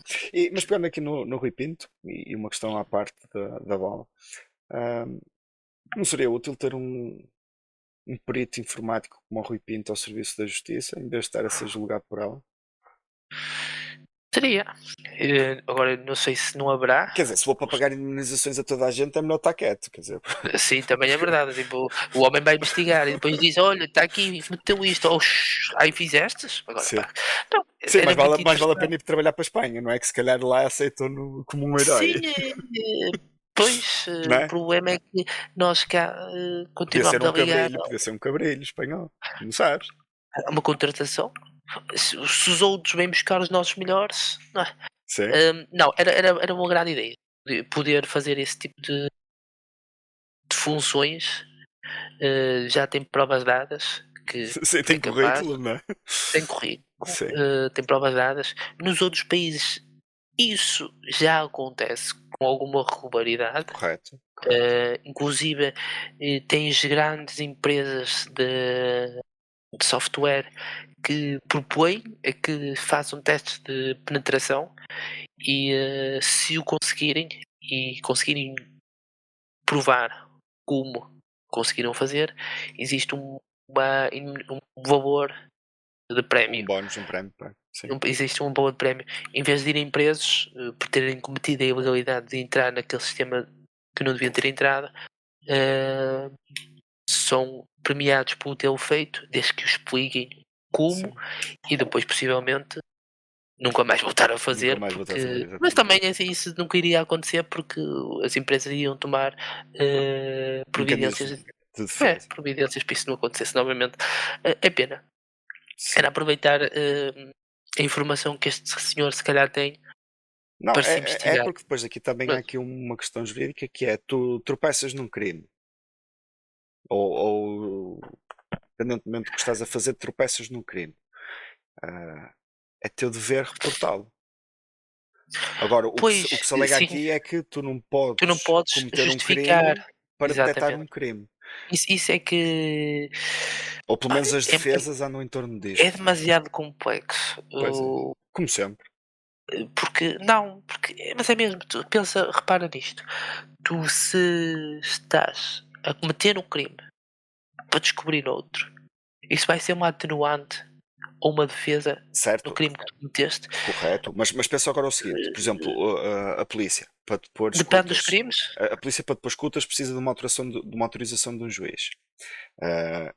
A: Mas pegando aqui no Rui Pinto, e uma questão à parte da bola, ahm, não seria útil ter um perito informático como o Rui Pinto ao serviço da justiça, em vez de estar a ser julgado por ela?
B: Seria. Agora não sei se não haverá.
A: Quer dizer, se for para pagar indemnizações a toda a gente, é melhor estar quieto. Quer dizer,
B: Sim, também é verdade. Tipo, o homem vai investigar e depois diz: Olha, está aqui, meteu isto. Oh, aí fizestes? Agora
A: sim.
B: pá. Não,
A: Sim,
B: era muito
A: mais vale a
B: interessante.
A: pena ir trabalhar para a Espanha, não é? Que se calhar lá aceitam-no como um
B: Sim,
A: herói,
B: pois
A: não
B: o
A: é?
B: problema é que nós cá
A: Podia ser
B: continuamos
A: um
B: a ligar
A: cabrilho, podia ser um cabrilho espanhol, não sabes?
B: a uma contratação. Se os outros vêm buscar os nossos melhores, não é?
A: Sim.
B: Não, era uma grande ideia. Poder fazer esse tipo de funções já tem provas dadas que
A: Sim, tem
B: é capaz,
A: currículo, não é?
B: tem currículo,
A: Sim.
B: tem provas dadas. Nos outros países isso já acontece com alguma regularidade.
A: Correto.
B: Inclusive, tens grandes empresas de software que propõem a que façam testes de penetração e, se o conseguirem e conseguirem provar como conseguiram fazer, existe um valor de
A: Um
B: prémio.
A: bónus, um prémio. Sim.
B: Existe um valor de prémio. Em vez de irem presos por terem cometido a ilegalidade de entrar naquele sistema que não deviam ter entrado, eh, são premiados por tê-lo feito, desde que o expliquem como,
A: Sim.
B: e depois possivelmente nunca mais voltar a fazer,
A: Nunca mais voltar a
B: porque
A: fazer,
B: mas
A: exatamente.
B: também assim, isso nunca iria acontecer porque as empresas iriam tomar providências,
A: Mecanismos de defesa.
B: providências para isso não acontecesse novamente. É pena.
A: Sim.
B: Era aproveitar a informação que este senhor se calhar tem
A: Não,
B: para se
A: é
B: investigar.
A: porque depois aqui também há
B: Mas,
A: aqui uma questão jurídica que é tu tropeças num crime. Ou independentemente do que estás a fazer, tropeças num crime. Ah, é teu dever reportá-lo. Agora, o
B: pois,
A: que se alega
B: sim,
A: aqui é que tu não
B: tu não
A: podes
B: podes
A: cometer um
B: justificar.
A: crime para detectar
B: Exatamente.
A: um crime.
B: Isso é que
A: Ou pelo
B: pá,
A: menos as defesas andam em torno
B: é
A: disto.
B: demasiado complexo.
A: Pois é. Como sempre.
B: Porque não, porque mas é mesmo, tu pensa, repara nisto. Tu se estás a cometer um crime para descobrir outro, isso vai ser uma atenuante ou uma defesa no
A: Certo?
B: crime que tu cometeste?
A: Correto. Mas pensa agora o seguinte: por exemplo, a polícia, para te pôr
B: Depende dos
A: escutas.
B: crimes?
A: A polícia, para te pôr escutas, precisa de uma, de uma autorização de um juiz.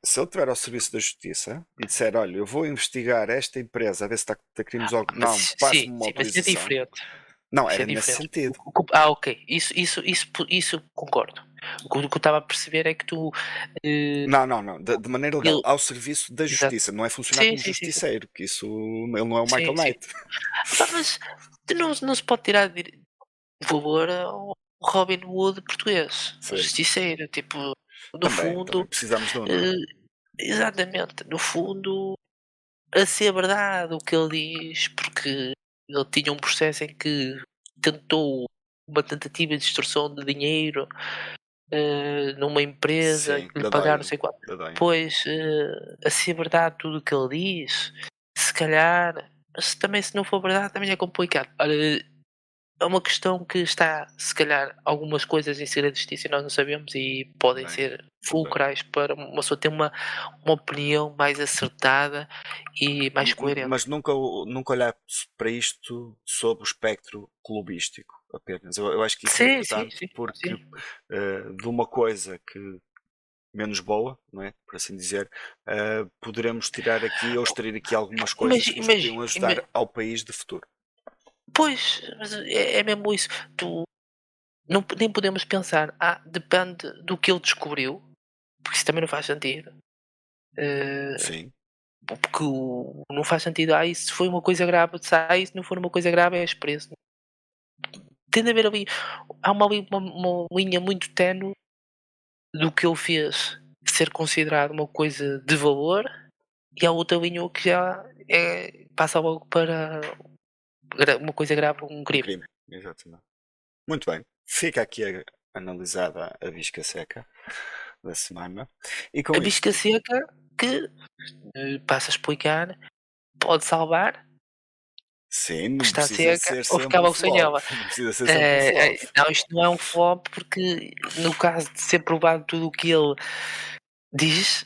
A: Se ele estiver ao serviço da justiça e disser: Olha, eu vou investigar esta empresa a ver se está a crimes ou
B: Mas
A: não,
B: sim,
A: passe-me uma
B: sim, mas isso é
A: autorização.
B: diferente.
A: Não,
B: Isso é
A: era nesse
B: diferente.
A: sentido.
B: Ok, isso concordo. O que eu estava a perceber é que tu, eh,
A: Não. De maneira legal,
B: ele
A: ao serviço da
B: exato.
A: justiça. Não é funcionar
B: Sim,
A: como
B: sim, sim, sim.
A: justiceiro, que isso ele não é o
B: Sim,
A: Michael
B: sim.
A: Knight.
B: Epá, mas não se pode tirar de valor ao Robin Hood português, o
A: Sim.
B: justiceiro, tipo, no
A: Também
B: fundo,
A: precisamos de um, não é?
B: eh, exatamente, no fundo, a ser verdade o que ele diz, porque ele tinha um processo em que tentou uma tentativa de extorsão de dinheiro, numa empresa
A: Sim,
B: que lhe
A: da
B: pagaram não
A: Doyen.
B: sei quanto.
A: Da Doyen.
B: Pois, a ser verdade tudo o que ele diz, se calhar, mas também se não for verdade também é complicado. Olha, é uma questão que está, se calhar, algumas coisas em segredo de justiça e nós não sabemos e podem
A: Também.
B: ser fulcrais para uma pessoa ter uma opinião mais acertada e mais coerente.
A: Mas nunca olhar para isto sob o espectro clubístico apenas. Eu acho que isso é
B: Sim, sim,
A: importante
B: sim,
A: porque
B: sim.
A: de uma coisa que menos boa, não é? Por assim dizer, poderemos tirar aqui ou extrair aqui algumas coisas que nos podiam
B: Imagina,
A: ajudar ao país de futuro.
B: pois, mas é mesmo isso. Tu não, nem podemos pensar, depende do que ele descobriu, porque isso também não faz sentido. Eh,
A: Sim,
B: Porque não faz sentido, isso foi uma coisa grave, se não for uma coisa grave és preso. Tem de haver ali, há uma linha muito ténue do que ele fez ser considerado uma coisa de valor e há outra linha que já passa logo para uma coisa grave, um
A: um
B: crime.
A: crime, exatamente. Muito bem, fica aqui analisada a visca seca da semana. E
B: A
A: com
B: bisca
A: isto,
B: seca que, passa a explicar, pode salvar,
A: sim,
B: que
A: não
B: está
A: precisa
B: seca,
A: ser
B: ou
A: sempre
B: ficar
A: um
B: logo sem
A: flop.
B: ela.
A: Não precisa ser sempre um flop.
B: Não, isto não é um flop, porque no caso de ser provado tudo o que ele diz,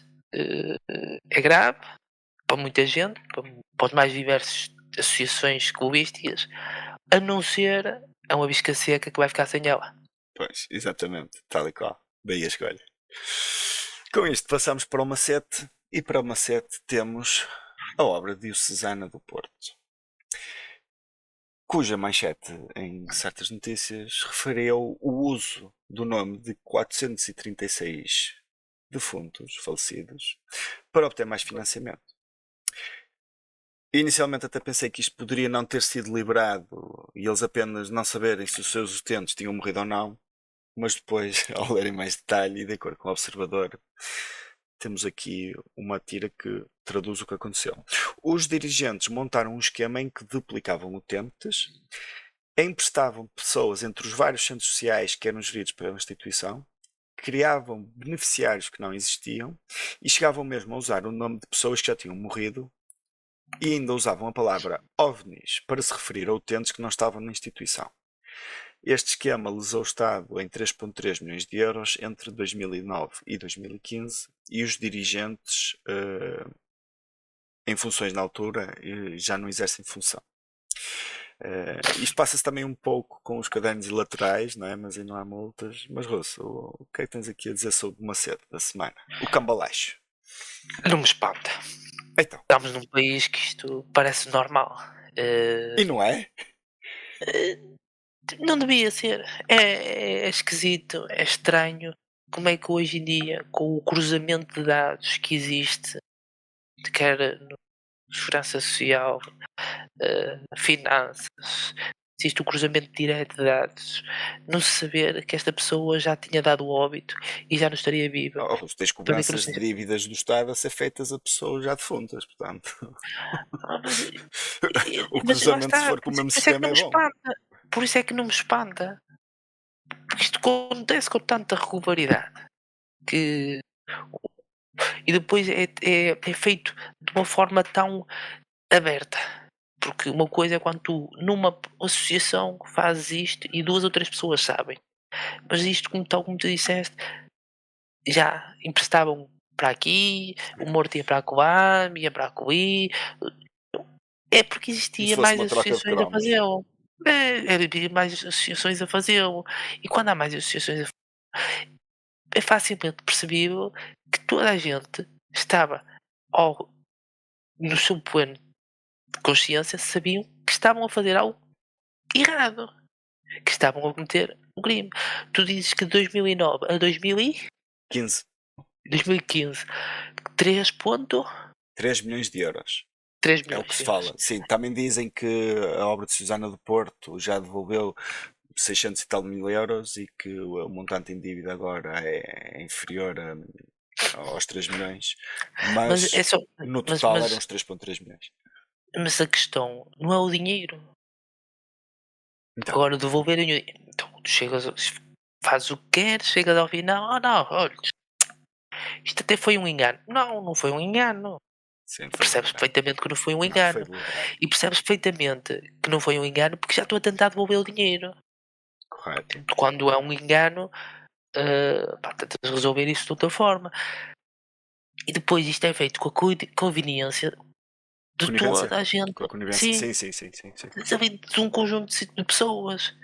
B: é grave para muita gente, para os mais diversas associações clubísticas, a não ser a uma bisca seca que vai ficar sem ela.
A: Pois, exatamente, tal e qual. Daí a escolha. Com isto passamos para o Macete e para o Macete temos a obra diocesana do Porto, cuja manchete em certas notícias referiu o uso do nome de 436 defuntos falecidos para obter mais financiamento. Inicialmente até pensei que isto poderia não ter sido liberado e eles apenas não saberem se os seus utentes tinham morrido ou não, mas depois, ao ler em mais detalhe e de acordo com o Observador, temos aqui uma tira que traduz o que aconteceu. Os dirigentes montaram um esquema em que duplicavam utentes, emprestavam pessoas entre os vários centros sociais que eram geridos pela instituição, criavam beneficiários que não existiam e chegavam mesmo a usar o nome de pessoas que já tinham morrido e ainda usavam a palavra OVNIs para se referir a utentes que não estavam na instituição. Este esquema lesou o Estado em 3,3 milhões de euros entre 2009 e 2015 e os dirigentes em funções na altura já não exercem função. Isto passa-se também um pouco com os cadernos laterais, não é? Mas aí não há multas. Mas, Russo, o que é que tens aqui a dizer sobre o Macedo da semana? O cambalacho.
B: Não me espanta.
A: Então.
B: Estamos num país que isto parece normal.
A: E não é?
B: Não devia ser. É esquisito, é estranho. Como é que hoje em dia, com o cruzamento de dados que existe, quer no segurança social, finanças, existe o cruzamento direto de dados, não se saber que esta pessoa já tinha dado o óbito e já não estaria viva.
A: Tens cobranças de dívidas do Estado a ser feitas a pessoas já defuntas, portanto. O
B: Mas lá
A: cruzamento, se
B: está,
A: for com o
B: por
A: mesmo
B: isso é que
A: sistema,
B: não
A: é
B: me
A: bom.
B: espanta. Por isso é que não me espanta. Porque isto acontece com tanta regularidade que. E depois é feito de uma forma tão aberta. Porque uma coisa é quando tu, numa associação, fazes isto e 2 ou 3 pessoas sabem. Mas isto, tal como tu disseste, já emprestavam para aqui, o morto ia para acolá, ia para acolhi. É porque
A: Como se
B: existia
A: fosse
B: mais
A: uma troca de
B: associações a
A: cromos.
B: fazê-lo. Havia mais associações a fazê-lo. E quando há mais associações a é facilmente percebível que toda a gente estava ao no seu plano de consciência, sabiam que estavam a fazer algo errado, que estavam a cometer um crime. Tu dizes que de 2009 a
A: 15.
B: 2015, 3,3
A: 3 milhões de euros. É o
B: milhões
A: que
B: de
A: se
B: euros.
A: fala. Sim, também dizem que a obra de Susana do Porto já devolveu 600 e tal mil euros e que o montante em dívida agora é inferior aos 3 milhões,
B: Mas é
A: mas
B: só
A: no
B: mas
A: total eram
B: mas
A: os 3,3 milhões.
B: mas a questão não é o dinheiro.
A: Então,
B: Agora devolver o dinheiro então tu chegas fazes o que queres, chegas ao final: "Oh não, olha, isto até foi um engano". Não, não foi um engano.
A: sim, foi
B: Percebes
A: deliberado.
B: perfeitamente que não foi um
A: Não, foi
B: engano.
A: deliberado.
B: E percebes perfeitamente que não foi um engano porque já estou a tentar devolver o dinheiro.
A: Correto.
B: Quando é um engano, tentas resolver isso de outra forma. E depois isto é feito com a conveniência de
A: Conivência?
B: toda a gente.
A: Com a conivência?
B: Sim,
A: Sim, sim, sim, sim, sim.
B: sabe, de um conjunto de pessoas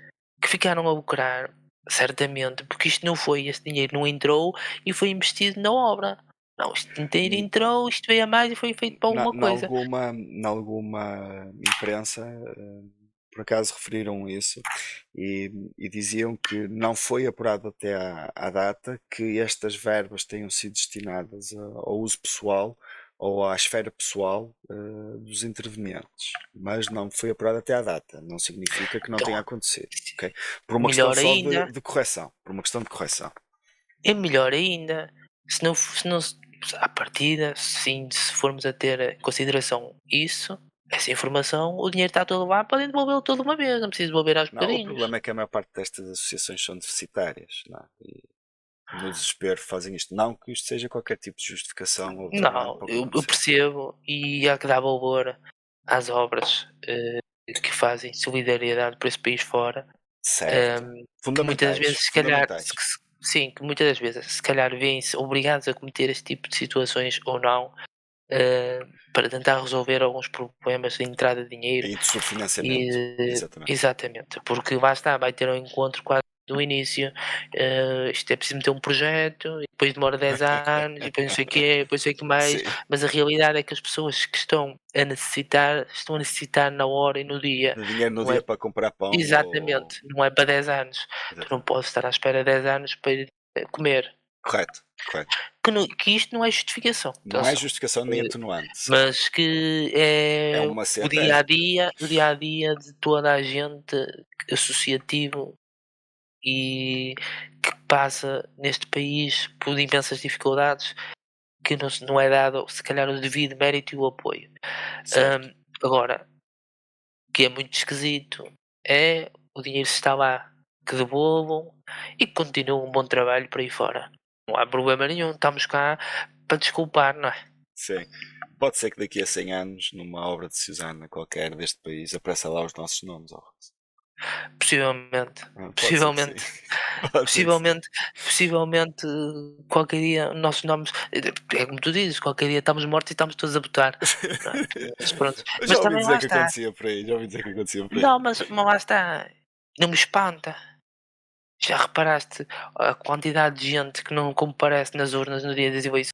B: que ficaram a lucrar, certamente, porque isto não foi, este dinheiro não entrou e foi investido na obra. Não, este dinheiro
A: N-
B: entrou, isto veio a mais e foi feito para
A: Na,
B: alguma
A: na
B: coisa.
A: alguma, na alguma imprensa, por acaso referiram isso e diziam que não foi apurado até à data que estas verbas tenham sido destinadas ao uso pessoal ou à esfera pessoal dos intervenientes, mas não foi apurado até à data. Não significa que não
B: Então,
A: tenha acontecido, ok? Por uma questão
B: melhor
A: só
B: ainda,
A: de correção, por uma questão de correção.
B: é melhor ainda. Se não à partida, sim, se formos a ter em consideração isso, essa informação, o dinheiro está todo lá, podem devolvê-lo todo de uma vez, não preciso devolver aos
A: Não, o
B: bocadinhos.
A: problema é que a maior parte destas associações são deficitárias, não é? E no desespero fazem isto. Não que isto seja qualquer tipo de justificação ou argumento
B: Não,
A: para o que
B: eu
A: aconteceu.
B: percebo e há que dar valor às obras que fazem solidariedade por esse país fora,
A: Certo.
B: ehm, que muitas das
A: Fundamentais,
B: vezes, se calhar,
A: fundamentais.
B: sim, que muitas das vezes, se calhar, vêem-se obrigados a cometer este tipo de situações ou não, para tentar resolver alguns problemas de entrada de dinheiro.
A: E de subfinanciamento.
B: E,
A: Exatamente.
B: exatamente, porque lá está, vai ter um encontro quase do início, isto é preciso meter um projeto, e depois demora 10 anos, e depois não sei o quê, depois não sei o que mais,
A: Sim.
B: mas a realidade é que as pessoas que estão a necessitar na hora e no dia,
A: De dinheiro no
B: não é
A: dia para comprar pão ou.
B: exatamente, não é para 10 anos. Tu não
A: Exatamente.
B: podes estar à espera 10 anos para ir comer.
A: Correto, correto.
B: Que isto não é justificação,
A: Não é
B: atenção.
A: justificação nem atenuante, sim.
B: Mas que
A: É
B: é
A: um macete, é.
B: o dia a dia de toda a gente associativo e que passa neste país por imensas dificuldades que não é dado, se calhar, o devido mérito e o apoio.
A: Certo.
B: Agora, o que é muito esquisito é o dinheiro está lá, que devolvam e que continuem um bom trabalho por aí fora. Não há problema nenhum, estamos cá para desculpar, não é?
A: Sim. Pode ser que daqui a 100 anos, numa obra de Susana qualquer deste país, apareça lá os nossos nomes.
B: Possivelmente,
A: Pode ser que sim.
B: possivelmente,
A: Pode ser que sim.
B: possivelmente, qualquer dia nossos nomes, é como tu dizes, qualquer dia estamos mortos e estamos todos a votar, não é? Mas pronto,
A: Eu já
B: mas
A: ouvi
B: também lá
A: dizer que
B: está.
A: acontecia por aí. Já ouvi dizer que acontecia por aí.
B: Não, mas lá está, não me espanta. Já reparaste a quantidade de gente que não comparece nas urnas no dia das eleições?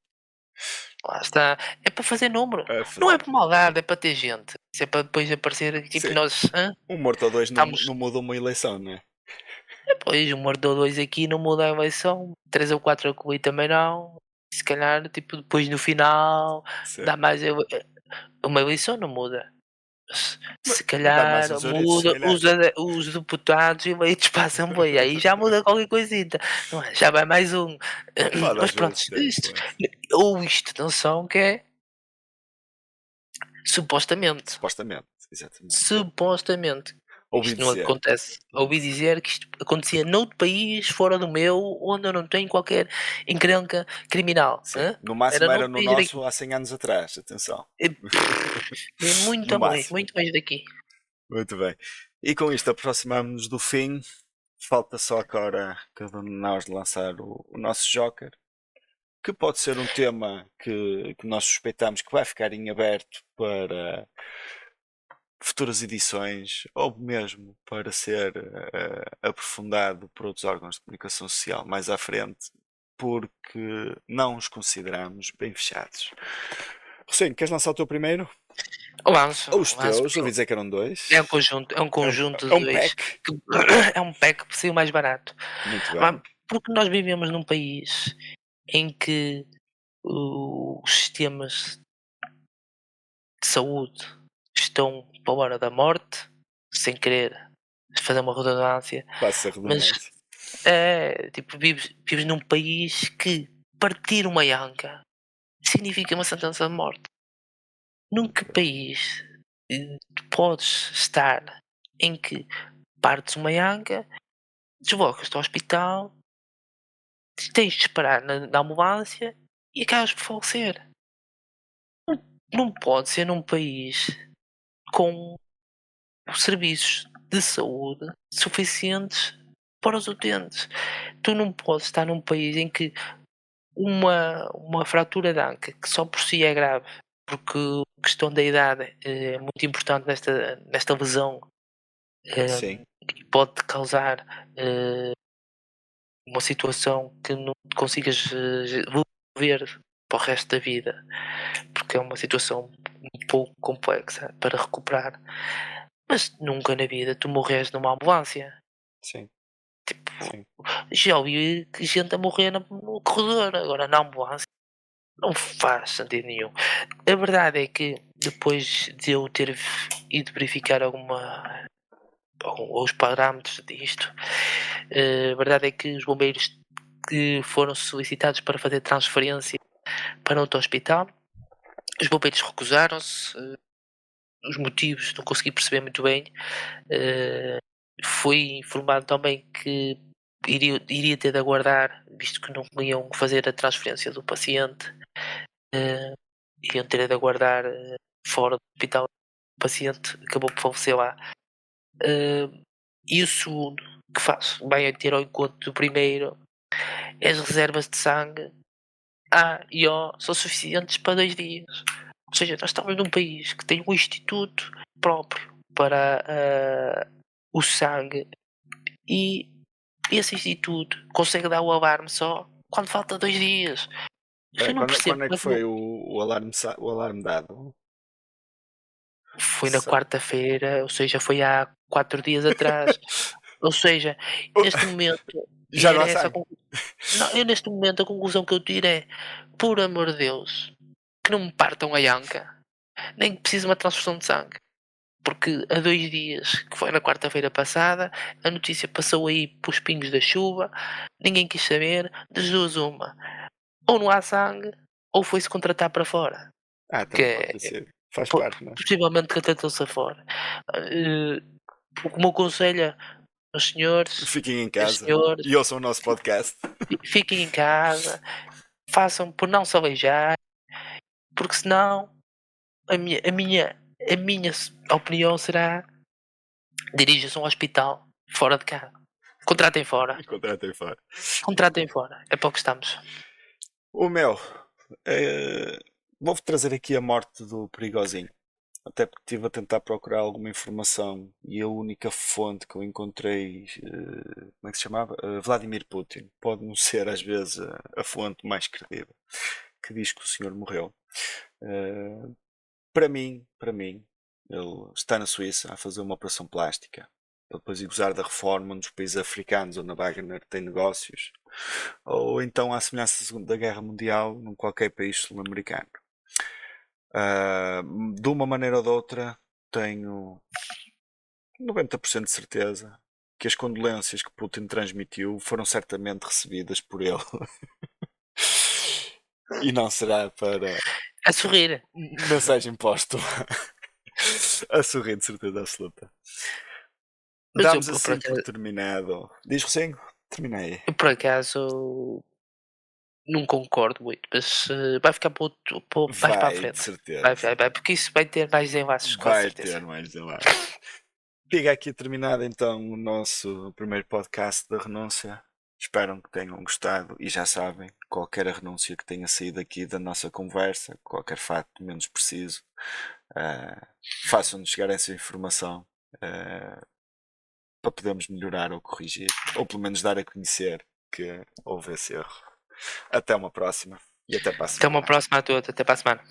B: Lá está, é para fazer número,
A: É
B: não é
A: fazer.
B: por maldade, é para ter gente, isso é para depois aparecer, tipo,
A: Sim.
B: nós,
A: Um morto ou dois
B: estamos.
A: não muda uma eleição, não é?
B: Pois, o Mordor 2 aqui não muda a eleição, 3 ou 4 a também não. Se calhar, tipo, depois no final
A: Sim.
B: dá mais uma eleição não muda. Se
A: Mas dá mais
B: calhar
A: uns euritos, se
B: muda
A: calhar.
B: os deputados eleitos para a Assembleia, aí já muda qualquer coisita, não é? Já vai mais um.
A: Pode
B: Mas
A: às
B: pronto,
A: vezes ter
B: isto,
A: influência.
B: ou isto não são que é supostamente.
A: Supostamente, exatamente.
B: Supostamente.
A: Ouvi
B: Isto não
A: dizer.
B: acontece.
A: Ouvi
B: Ouvi
A: dizer.
B: dizer que isto acontecia noutro país, fora do meu, onde eu não tenho qualquer encrenca criminal.
A: Sim.
B: Hã?
A: No
B: Era
A: máximo era
B: noutro
A: no
B: país daqui.
A: nosso há 100 anos atrás. Atenção.
B: É
A: No máximo.
B: muito longe daqui.
A: Muito bem. E com isto aproximamos-nos do fim. Falta só agora cada um de nós lançar o nosso Joker, que pode ser um tema que nós suspeitamos que vai ficar em aberto para futuras edições ou mesmo para ser aprofundado por outros órgãos de comunicação social mais à frente, porque não os consideramos bem fechados. Hussein, queres lançar o teu primeiro?
B: Lanço,
A: Ou os
B: lanço,
A: teus?
B: porque
A: Ouvi dizer que eram dois.
B: é um
A: É um,
B: conjunto
A: é
B: de
A: um
B: dois.
A: pack.
B: Que, é um pack que saiu mais barato.
A: Muito bem.
B: Mas porque nós vivemos num país em que os sistemas de saúde estão para a hora da morte, sem querer fazer uma redundância,
A: Passa a
B: mas
A: redundância.
B: é, tipo, vives num país que partir uma anca significa uma sentença de morte. Num que país tu podes estar em que partes uma anca, deslocas-te ao hospital, tens de esperar na ambulância e acabas por falecer. Não pode ser num país com serviços de saúde suficientes para os utentes. Tu não podes estar num país em que uma fratura de anca, que só por si é grave, porque a questão da idade é muito importante nesta lesão,
A: Sim.
B: e pode causar uma situação que não consigas ver para o resto da vida, porque é uma situação um pouco complexa para recuperar. Mas nunca na vida tu morres numa ambulância.
A: Sim.
B: Tipo,
A: Sim.
B: já ouvi gente a morrer no corredor, agora na ambulância. Não faz sentido nenhum. A verdade é que depois de eu ter ido verificar os parâmetros disto, a verdade é que os bombeiros que foram solicitados para fazer transferência para outro hospital, os bombeiros recusaram-se. Os motivos não consegui perceber muito bem. Eh, Fui informado também que iria ter de aguardar, visto que não iam fazer a transferência do paciente, eh, iriam ter de aguardar fora do hospital. O paciente acabou por falecer lá. Eh, e o segundo que faço vai ter ao encontro do primeiro é as reservas de sangue A e O são suficientes para 2 dias. Ou seja, nós estamos num país que tem um instituto próprio para o sangue e esse instituto consegue dar o alarme só quando falta 2 dias. Eu não percebo
A: Quando é
B: como
A: que
B: é que
A: foi o alarme dado?
B: foi na quarta-feira, ou seja, foi há 4 dias atrás. Ou seja, neste momento, e
A: Já não
B: era
A: há
B: essa a
A: sangue.
B: conclusão. Não, eu neste momento a conclusão que eu tiro é, por amor de Deus, que não me partam a anca, nem que precise de uma transfusão de sangue. porque há 2 dias, que foi na quarta-feira passada, a notícia passou aí pelos pingos da chuva, ninguém quis saber, das duas uma, ou não há sangue, ou foi-se contratar para fora, que
A: Também pode
B: é
A: ter sido. Faz
B: po
A: parte, não é?
B: possivelmente contratou-se a fora. O que me aconselho aos senhores
A: Fiquem em
B: e às
A: casa
B: senhoras,
A: e ouçam o nosso podcast.
B: fiquem em casa, façam por não se aleijar, porque senão a minha opinião será: dirija-se a um hospital fora de casa. Contratem fora.
A: Contratem fora.
B: Contratem fora. É para o que estamos.
A: O meu, vou-vos trazer aqui a morte do Perigosinho. Até porque estive a tentar procurar alguma informação e a única fonte que eu encontrei, como é que se chamava? Vladimir Putin. Pode não ser às vezes a fonte mais credível que diz que o senhor morreu. Para mim, ele está na Suíça a fazer uma operação plástica para depois ir gozar da reforma nos países africanos onde a Wagner tem negócios, ou então à semelhança da Segunda Guerra Mundial num qualquer país sul-americano. De uma maneira ou de outra, tenho 90% de certeza que as condolências que Putin transmitiu foram certamente recebidas por ele. E não será para
B: A sorrir.
A: mensagem póstuma. A sorrir, de certeza absoluta.
B: Mas
A: Damos
B: por
A: assim por
B: acaso,
A: terminado. Diz Rocinho? Terminei.
B: eu por acaso não concordo muito, mas vai ficar para outro, mais para a
A: Vai, de
B: frente. Vai,
A: certeza.
B: vai, vai, porque isso vai ter mais enlaces, com
A: Vai ter
B: certeza.
A: mais de lá. Fica aqui terminado então o nosso primeiro podcast da renúncia. Espero que tenham gostado e já sabem, qualquer renúncia que tenha saído aqui da nossa conversa, qualquer facto menos preciso, façam-nos chegar essa informação para podermos melhorar ou corrigir, ou pelo menos dar a conhecer que houve esse erro. Até uma próxima e até para a
B: Até uma
A: semana.
B: próxima a todos. Até para a semana.